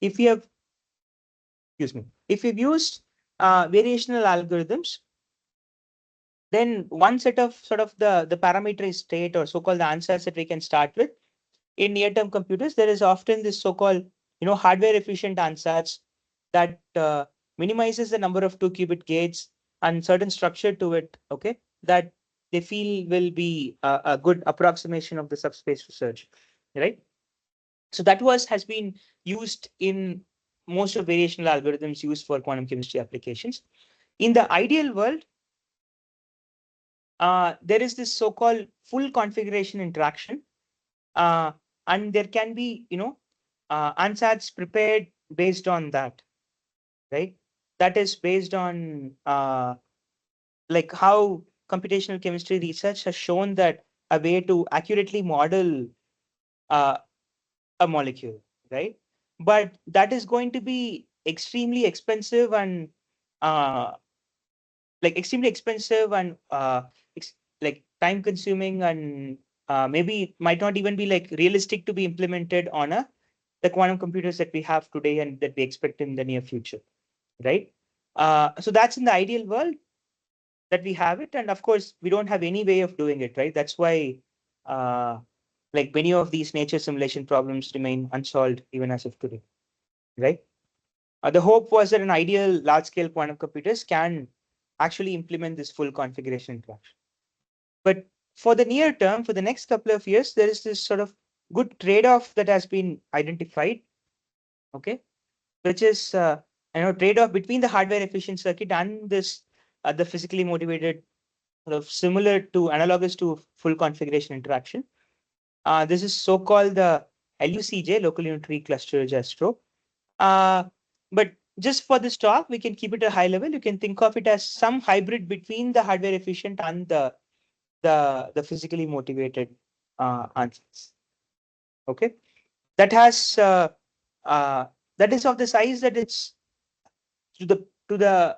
if you have excuse me, if you've used variational algorithms, then one set of sort of the parameterized state or so-called the answers that we can start with in near-term computers, there is often this so-called hardware efficient ansatz that minimizes the number of 2-qubit gates and certain structure to it. Okay, that they feel will be a good approximation of the subspace research, right? So that was has been used in most of variational algorithms used for quantum chemistry applications. In the ideal world, there is this so-called full configuration interaction, uh, and there can be ansatz prepared based on that, right? That is based on like how computational chemistry research has shown that a way to accurately model uh, a molecule, right? But that is going to be extremely expensive and uh, extremely expensive and like time consuming, and maybe it might not even be like realistic to be implemented on the quantum computers that we have today and that we expect in the near future, right? So that's in the ideal world that we have it, and of course we don't have any way of doing it, right? That's why uh, like many of these nature simulation problems remain unsolved even as of today, right? The hope was that an ideal large scale quantum computers can actually implement this full configuration interaction. But for the near term, for the next couple of years, there is this sort of good trade off that has been identified, okay, which is trade off between the hardware efficient circuit and this the physically motivated sort of similar to analogous to full configuration interaction. This is so called the LUCJ, local unitary cluster JASTRO. Uh, but just for this talk, we can keep it at a high level. You can think of it as some hybrid between the hardware efficient and the physically motivated answers. Okay, that has that is of the size that it's to the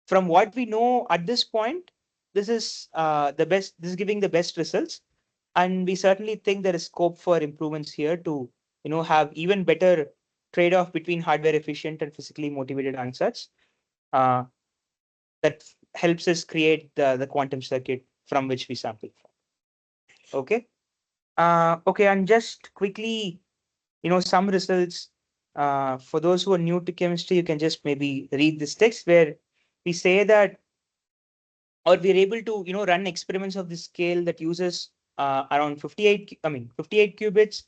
from what we know at this point. This is the best. This is giving the best results, and we certainly think there is scope for improvements here to have even better trade-off between hardware efficient and physically motivated answers uh, that helps us create the quantum circuit from which we sample from. Okay. Okay, and just quickly, some results. For those who are new to chemistry, you can just maybe read this text where we say that, or we're able to, run experiments of this scale that uses around 58 qubits,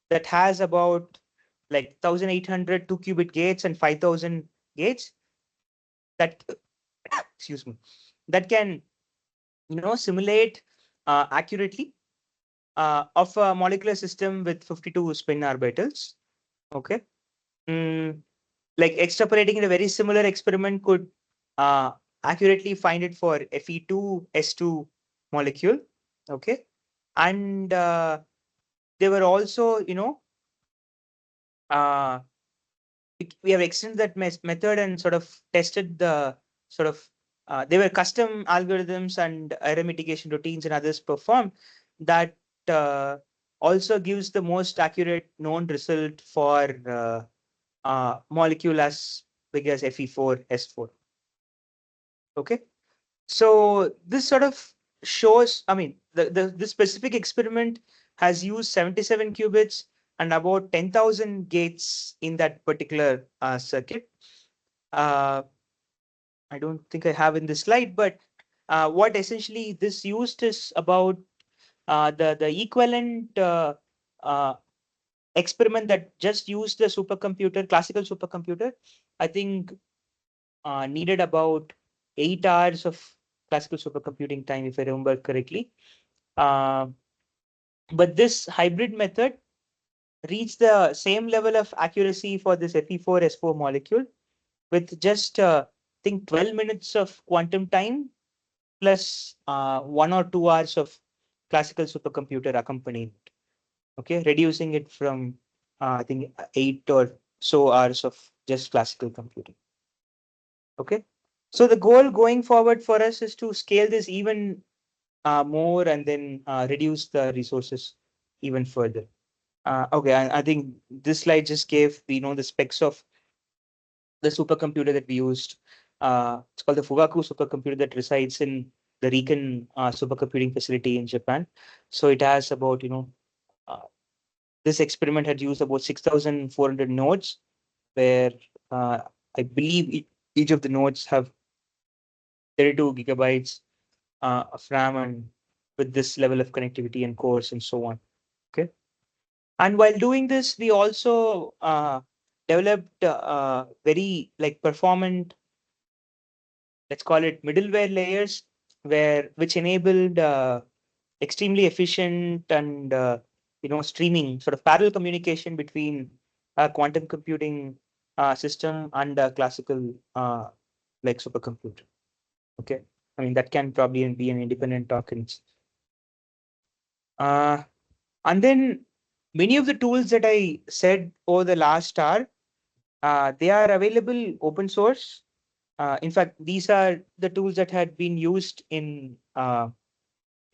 that has about like 1800 2-qubit gates and 5000 gates that excuse me, that can simulate accurately of a molecular system with 52 spin orbitals. Okay. Mm, like extrapolating in a very similar experiment could uh, accurately find it for Fe2S2 molecule. Okay. And they were also, uh, we have extended that method and sort of tested the sort of they were custom algorithms and error mitigation routines and others performed that also gives the most accurate known result for molecule as big as Fe4S4. Okay, so this sort of shows, I mean, this specific experiment has used 77 qubits and about 10,000 gates in that particular circuit. Uh, I don't think I have in this slide, but what essentially this used is about the equivalent uh, experiment that just used the supercomputer, classical supercomputer. I think needed about 8 hours of classical supercomputing time, if I remember correctly. Uh, but this hybrid method reached the same level of accuracy for this Fe4S4 molecule with just I think 12 minutes of quantum time plus 1 or 2 hours of classical supercomputer accompaniment. Okay, reducing it from I think 8 or so hours of just classical computing. Okay, so the goal going forward for us is to scale this even more and then reduce the resources even further. Okay, I think this slide just gave the specs of the supercomputer that we used. It's called the Fugaku supercomputer that resides in the Riken supercomputing facility in Japan. So it has about uh, this experiment had used about 6,400 nodes, where uh, I believe each of the nodes have 32 gigabytes of RAM and with this level of connectivity and cores and so on. Okay. And while doing this, we also developed very like performant, let's call it middleware layers, where which enabled extremely efficient and streaming sort of parallel communication between a quantum computing system and a classical like supercomputer. Okay, I mean that can probably be an independent talk. Uh, and then many of the tools that I said over the last hour, they are available open source. In fact, these are the tools that had been used in the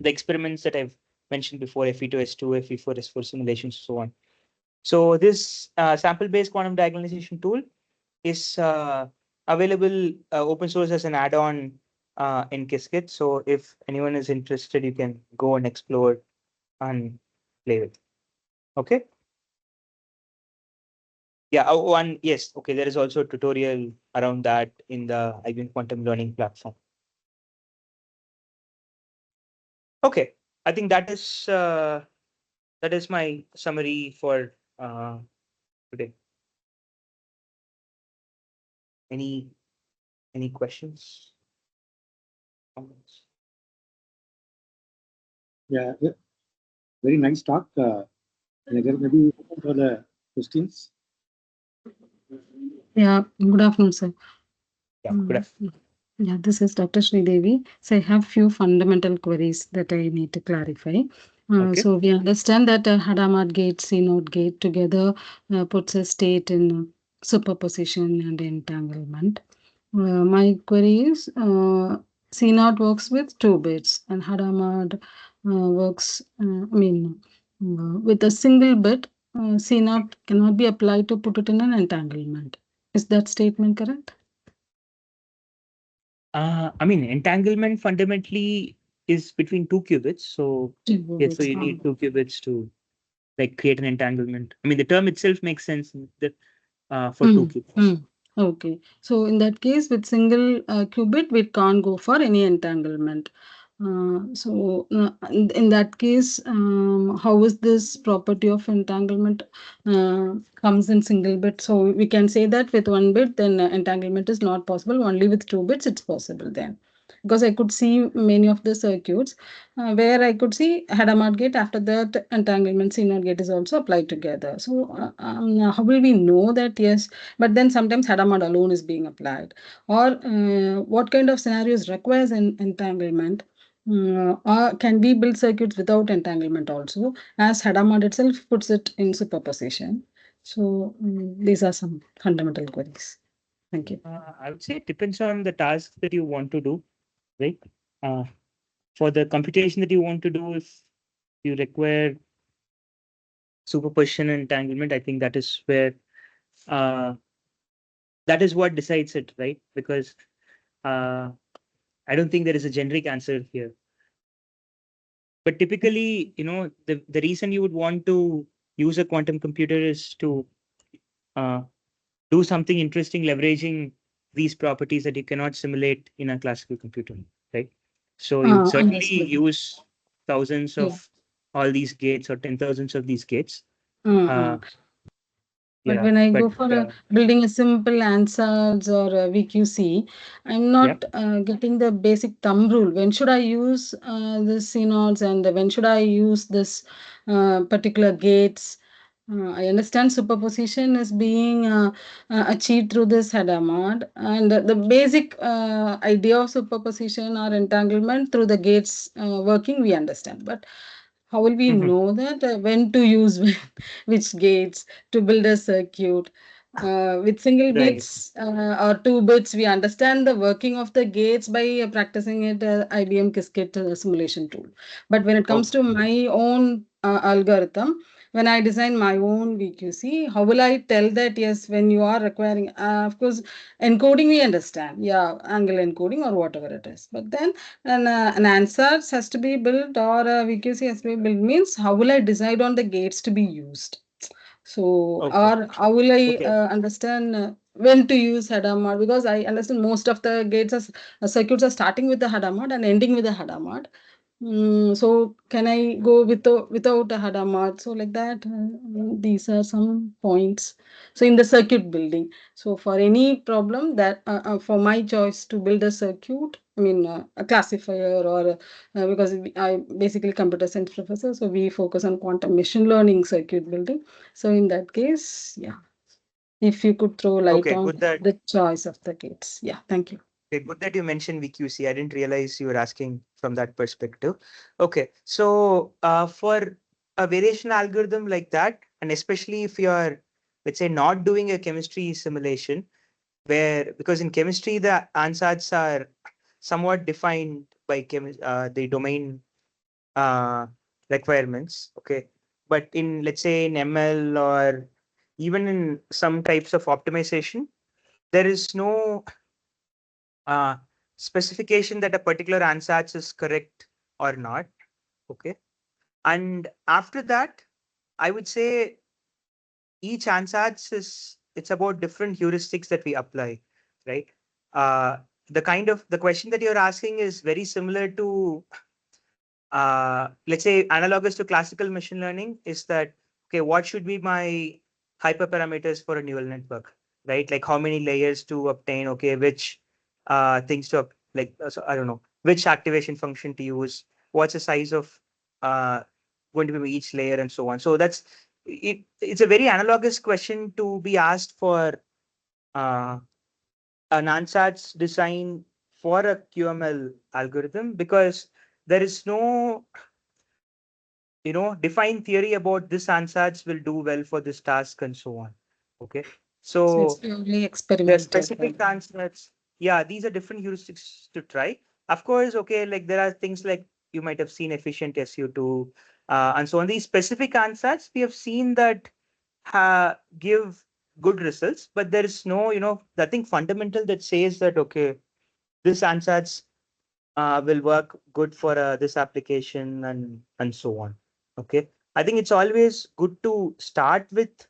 experiments that I've mentioned before, Fe2S2, Fe4S4 simulations, so on. So this sample-based quantum diagonalization tool is available open source as an add-on in Qiskit. So if anyone is interested, you can go and explore and play with. Okay. Yeah. Oh, one. Yes. Okay. There is also a tutorial around that in the IBM Quantum Learning platform. Okay. I think that is my summary for today. Any any questions? Comments? Yeah, very nice talk. Vinayagar, maybe open for the questions. Yeah, good afternoon, sir. Yeah. Good afternoon. Yeah, this is Dr. Sridevi. So I have few fundamental queries that I need to clarify. Okay. So we understand that Hadamard gate, CNOT gate together puts a state in superposition and entanglement. My query is CNOT works with 2 bits and Hadamard works, with a single bit. CNOT cannot be applied to put it in an entanglement. Is that statement correct? I mean, entanglement fundamentally is between two qubits. So yes, so you need two qubits to like create an entanglement. I mean, the term itself makes sense that for two qubits. Okay. So in that case, with single qubit, we can't go for any entanglement. In that case, how is this property of entanglement comes in single bit? So we can say that with 1 bit, then entanglement is not possible. Only with 2 bits, it's possible then. Because I could see many of the circuits where I could see Hadamard gate. After that, entanglement CNOT gate is also applied together. So how will we know that? Yes, but then sometimes Hadamard alone is being applied. Or what kind of scenarios requires an entanglement? Or can we build circuits without entanglement also, as Hadamard itself puts it in superposition? So these are some fundamental queries. Thank you. I would say it depends on the task that you want to do, right? Uh, for the computation that you want to do, if you require superposition and entanglement, I think that is where uh, that is what decides it, right? Because uh, I don't think there is a generic answer here. But typically, the reason you would want to use a quantum computer is to uh, do something interesting, leveraging these properties that you cannot simulate in a classical computer, right? So you'd certainly Understood. use thousands Yeah. of all these gates or 10,000s of these gates. Uh-huh. But Yeah, when I but go for building a simple answers or a VQC, I'm yeah. not getting the basic thumb rule. When should I use the CNODs and when should I use this particular gates? I understand superposition is being achieved through this Hadamard, and the basic idea of superposition or entanglement through the gates working we understand. But how will we Mhm. know that when to use which gates to build a circuit? With single Right. bits or 2 bits, we understand the working of the gates by practicing it IBM Qiskit simulation tool. But when it comes Okay. to my own algorithm, when I design my own VQC, how will I tell that yes, when you are requiring, of course, encoding we understand, yeah, angle encoding or whatever it is. But then an answer has to be built or a VQC has to be built means how will I decide on the gates to be used? So, Okay. or how will I Okay. understand when to use Hadamard? Because I understand most of the gates as circuits are starting with the Hadamard and ending with the Hadamard. So can I go without a Hadamard? So like that, these are some points. So in the circuit building, so for any problem that for my choice to build a circuit, I mean a classifier or because I basically computer science professor, so we focus on quantum machine learning circuit building. So in that case, yeah, if you could throw light Okay. on Good that. the choice of the gates. Yeah, thank you. Okay, good that you mentioned VQC. I didn't realize you were asking from that perspective. Okay, so for a variation algorithm like that, and especially if you're, let's say, not doing a chemistry simulation, where because in chemistry the ansatz are somewhat defined by the domain uh, requirements. Okay, but in, let's say, in ML or even in some types of optimization, there is no uh, specification that a particular ansatz is correct or not. Okay. And after that, I would say each ansatz is, it's about different heuristics that we apply, right? Uh, the question that you're asking is very similar to let's say analogous to classical machine learning is that, okay, what should be my hyperparameters for a neural network, right? Like how many layers to obtain, okay, which things to so I don't know which activation function to use, what's the size of uh going to be each layer and so on. So that's it. It's a very analogous question to be asked for uh an ansatz design for a QML algorithm, because there is no define theory about this ansatz will do well for this task and so on. Okay. So it's So purely there are experimental. specific ansatz. Yeah, these are different heuristics to try. Of course, okay, like there are things like you might have seen efficient SU2 and so on. These specific ansatz, we have seen that give good results, but there is no, nothing fundamental that says that, okay, this ansatz will work good for this application and so on. Okay, I think it's always good to start with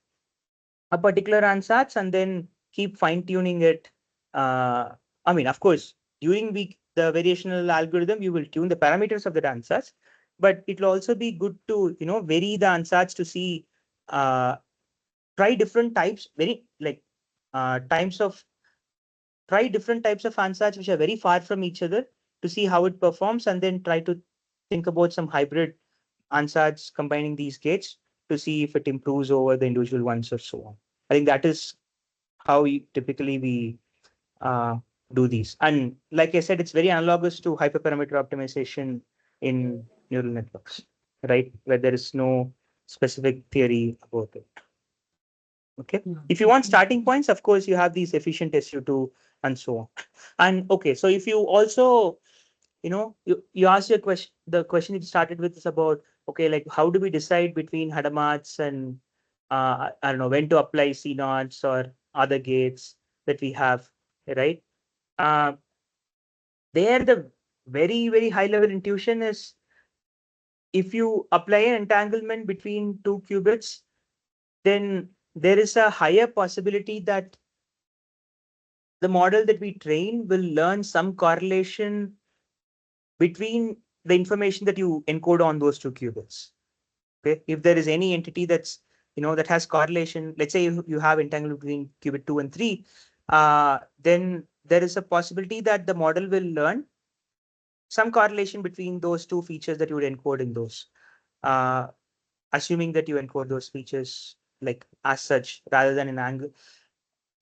a particular ansatz and then keep fine tuning it. I mean, of course, during the variational algorithm, you will tune the parameters of the ansatz, but it will also be good to vary the ansatz to see uh, try different types, very like types of try different types of ansatz which are very far from each other to see how it performs, and then try to think about some hybrid ansatz combining these gates to see if it improves over the individual ones or so on. I think that is how typically we uh, do these. And like I said, it's very analogous to hyperparameter optimization in neural networks, right? Where there is no specific theory about it. Okay. Yeah. If you want starting points, of course, you have these efficient SU2 and so on. And okay, so if you also, you asked your question, the question you started with is about, okay, like how do we decide between Hadamard's and I don't know, when to apply CNOTs or other gates that we have, right? Uh, there, the very, very high level intuition is if you apply an entanglement between two qubits, then there is a higher possibility that the model that we train will learn some correlation between the information that you encode on those two qubits. Okay, if there is any entity that's that has correlation, let's say you have entanglement between qubit 2 and 3, then there is a possibility that the model will learn some correlation between those two features that you would encode in those, uh, assuming that you encode those features like as such rather than an angle.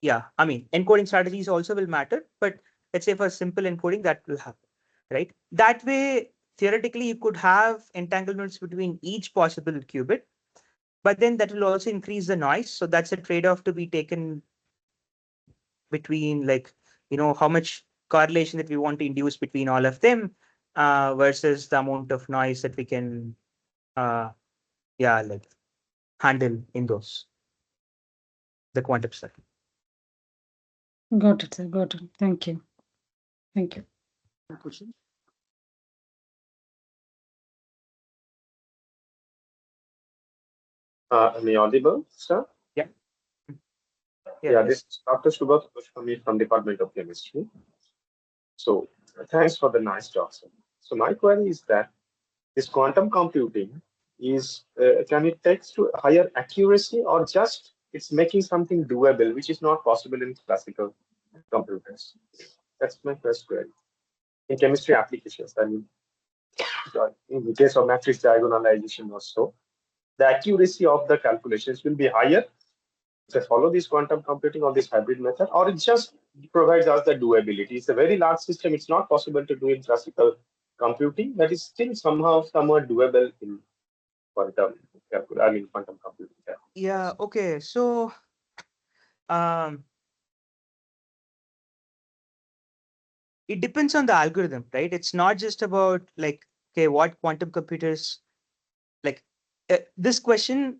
Yeah, I mean, encoding strategies also will matter, but let's say for simple encoding that will happen, right? That way, theoretically, you could have entanglements between each possible qubit, but then that will also increase the noise. So that's a trade-off to be taken between, like, how much correlation that we want to induce between all of them, versus the amount of noise that we can, uh, yeah, like handle in the quantum stuff. Got it, sir. Got it. Thank you. Thank you. Question? Am I audible, sir? Yeah. Yeah, this is Dr. Subhash Goswami from Department of Chemistry. So thanks for the nice talk, sir. So my query is that this quantum computing is, can it take to higher accuracy, or just it's making something doable, which is not possible in classical computers? That's my first query. In chemistry applications, I mean, in the case of matrix diagonalization also, the accuracy of the calculations will be higher to follow this quantum computing or this hybrid method, or it just provides us the doability. It's a very large system. It's not possible to do in classical computing, but it's still somehow somewhat doable in quantum computing. Yeah. Okay. So, um, it depends on the algorithm, right? It's not just about like, okay, what quantum computers like. This question,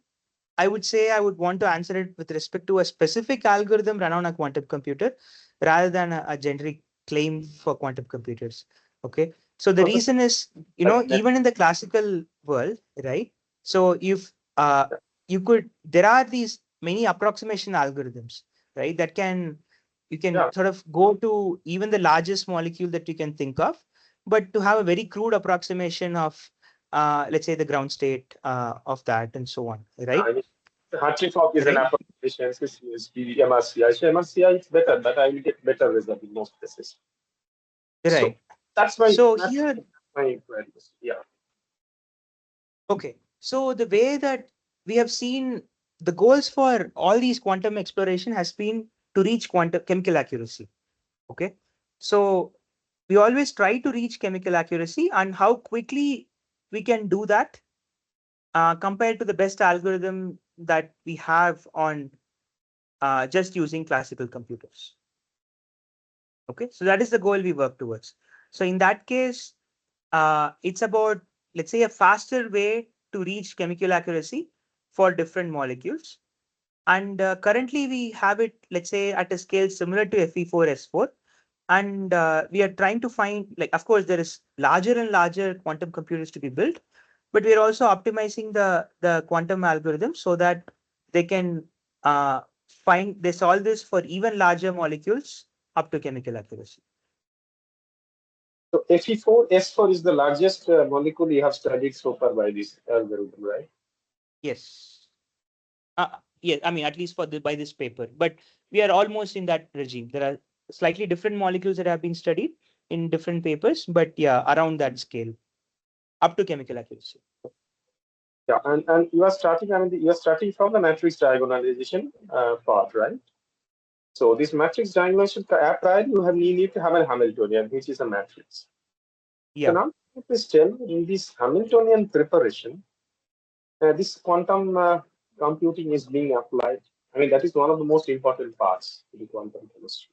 I would say I would want to answer it with respect to a specific algorithm run on a quantum computer rather than a generic claim for quantum computers. Okay. So the Okay. reason is, even in the classical world, right? So if you could, there are these many approximation algorithms, right? That you can Yeah. sort of go to even the largest molecule that you can think of, but to have a very crude approximation of, let's say, the ground state of that and so on, right? I mean, the Hartree-Fock is an Right, application. Is the MRCI. So MRCI is better, but I will get better result in most cases. So right. that's my So that's here, my query. Yeah. okay. So the way that we have seen the goals for all these quantum exploration has been to reach quantum chemical accuracy. Okay. So we always try to reach chemical accuracy, and how quickly we can do that, compared to the best algorithm that we have on, just using classical computers. Okay. So that is the goal we work towards. So in that case, it's about, let's say, a faster way to reach chemical accuracy for different molecules. And currently we have it, let's say, at a scale similar to Fe4S4. And we are trying to find, like, of course, there is larger and larger quantum computers to be built, but we are also optimizing the quantum algorithm so that they can they solve this for even larger molecules up to chemical accuracy. So Fe4, S4 is the largest molecule you have studied so far by this algorithm, right? Yes. Yeah, I mean, at least for by this paper, but we are almost in that regime. There are slightly different molecules that have been studied in different papers, but yeah, around that scale, up to chemical accuracy. Yeah, and you are starting. I mean, you are starting from the matrix diagonalization part, right? So this matrix diagonalization prior, you need to have a Hamiltonian, which is a matrix. So Yeah, now, please tell in this Hamiltonian preparation, this quantum computing is being applied. I mean, that is one of the most important parts in the quantum chemistry.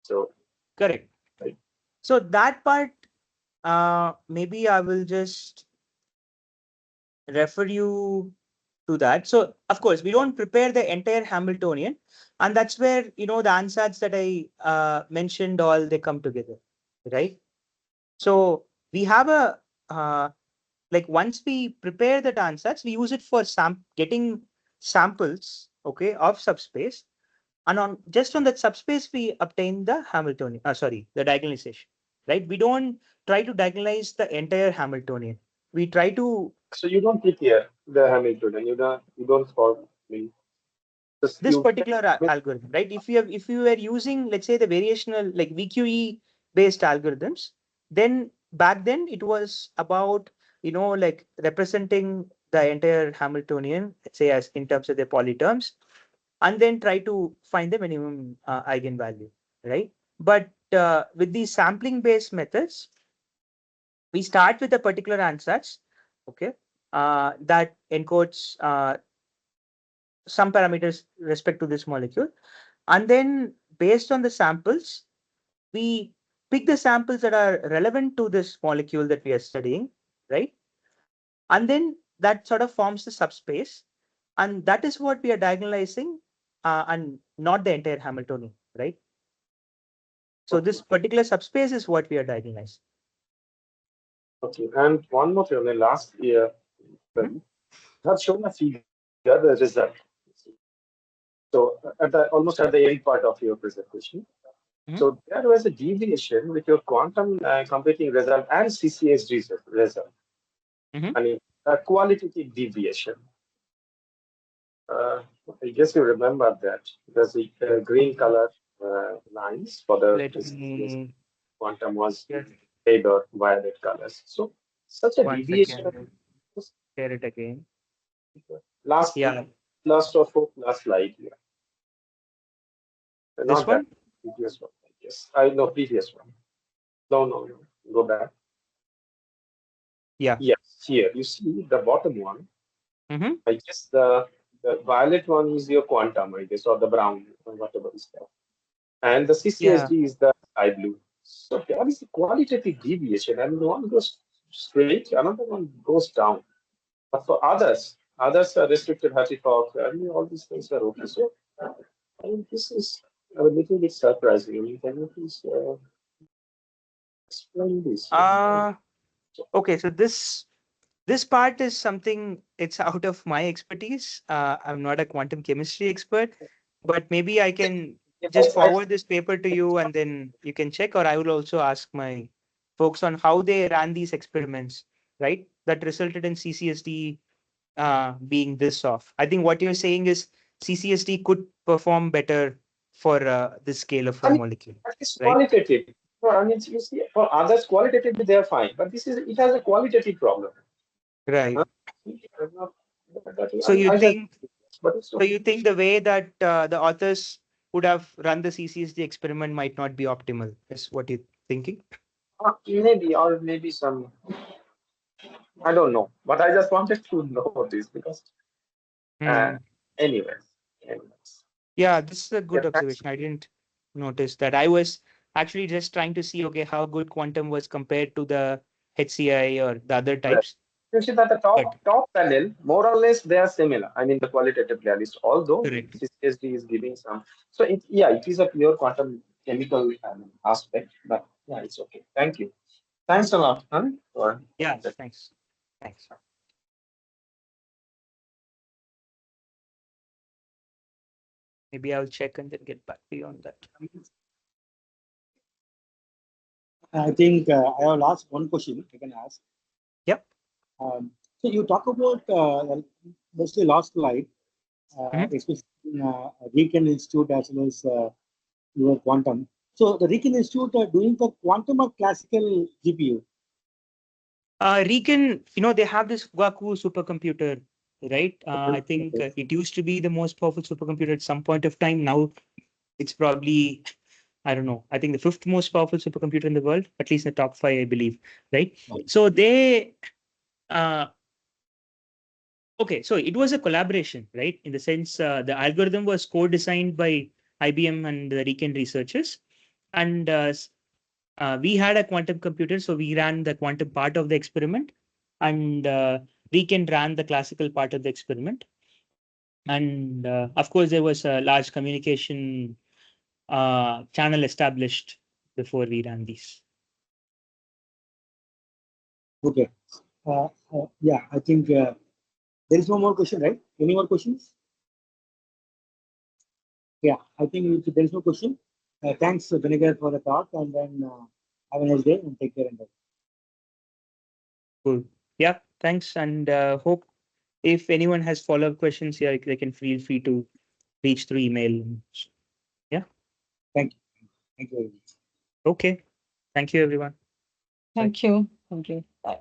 So, correct. right. So that part, maybe I will just refer you to that. So of course, we don't prepare the entire Hamiltonian, and that's where the ansatz that I mentioned all they come together, right? So we have like once we prepare that ansatz, we use it for getting samples, okay, of subspace, and on just on that subspace we obtain the Hamiltonian. The diagonalization. Right? We don't try to diagonalize the entire Hamiltonian. We try to So you don't prepare the Hamiltonian. You don't solve me. Just this you. particular algorithm, right? If you were using, let's say, the variational like VQE based algorithms, then back then it was about like representing the entire Hamiltonian, let's say, as in terms of the polyterms, and then try to find the minimum eigenvalue, right? But with these sampling based methods, we start with a particular ansatz, okay, that encodes some parameters respect to this molecule, and then based on the samples we pick the samples that are relevant to this molecule that we are studying, right? And then that sort of forms the subspace, and that is what we are diagonalizing, and not the entire Hamiltonian, right? So Okay. this particular subspace is what we are diagonalizing. Okay. And one more thing. The last year, Mhm. I have shown a figure, the result. So almost at the end part of your presentation. Mhm. So there was a deviation with your quantum computing result and CCSD result. Mhm. I mean, a qualitative deviation. Uh, I guess you remember that. There's the green color lines for the Let CCSD me quantum was just red or violet colors. So such a one deviation. second share it again. Last Yeah, last or fourth last slide here. this Not that one. previous one. I guess I know previous one. No. Go back. Yeah. Yes, here you see the bottom one. Mm-hmm. I guess the violet one is your quantum, I guess, or the brown, or whatever is there. And the Yeah. CCSD is the sky blue. So there is a qualitative deviation, and one goes straight, another one goes down. But for others are restricted Hatchcock, and all these things are okay. So I mean, this is a little bit surprising. I mean, can you please explain this? Uh okay, so this part is something, it's out of my expertise. I'm not a quantum chemistry expert, but maybe I can Yeah, just forward this paper to you and then you can check, or I will also ask my folks on how they ran these experiments, right? That resulted in CCSD being this off. I think what you're saying is CCSD could perform better for this scale of I a mean, molecule, that is right? qualitative. No, I mean, you see, for others, qualitatively they are fine, but this is it has a qualitative problem. Right. Huh? I'm not- that is- So you I have, think but it's So okay. you think the way that the authors would have run the CCSD experiment might not be optimal, is what you're thinking? Maybe or maybe some. I don't know, but I just wanted to know this because. Uh, Hmm. anyways, anyways. Yeah, this is a Yeah, good thanks. observation. I didn't notice that. I was actually just trying to see, okay, how good quantum was compared to the HCI or the other Right. types. You see that the But top panel, more or less, they are similar. I mean, the qualitative at least, although correct. CCSD is giving some. So it is a pure quantum chemical aspect, but yeah, it's okay. Thank you. Thanks a lot. Huh? For Yeah, that. thanks. Thanks. Maybe I'll check and then get back to you on that. I think I have last one question I can ask. Yep. So you talk about mostly last slide, Mhm. especially in Riken Institute as well as your quantum. So the Riken Institute are doing for quantum or classical GPU? Recon, they have this Fugaku supercomputer, right? I think Okay. it used to be the most powerful supercomputer at some point of time. Now it's probably, I don't know, I think the fifth most powerful supercomputer in the world, at least in the top five, I believe, right? So uh, okay, so it was a collaboration, right? In the sense, the algorithm was co-designed by IBM and the Recon researchers. And we had a quantum computer, so we ran the quantum part of the experiment, and Weekend ran the classical part of the experiment. And of course, there was a large communication channel established before we ran these. Okay. Yeah, I think there is no more question, right? Any more questions? Yeah, I think if there is no question. Thanks, Vinegar, for the talk, and then have a nice day and take care. And Cool. Yeah, thanks. And hope if anyone has follow-up questions here, they can feel free to reach through email. Yeah. thank you. Thank you very much. Okay. Thank you, everyone. Bye. Thank you. Thank you. Bye.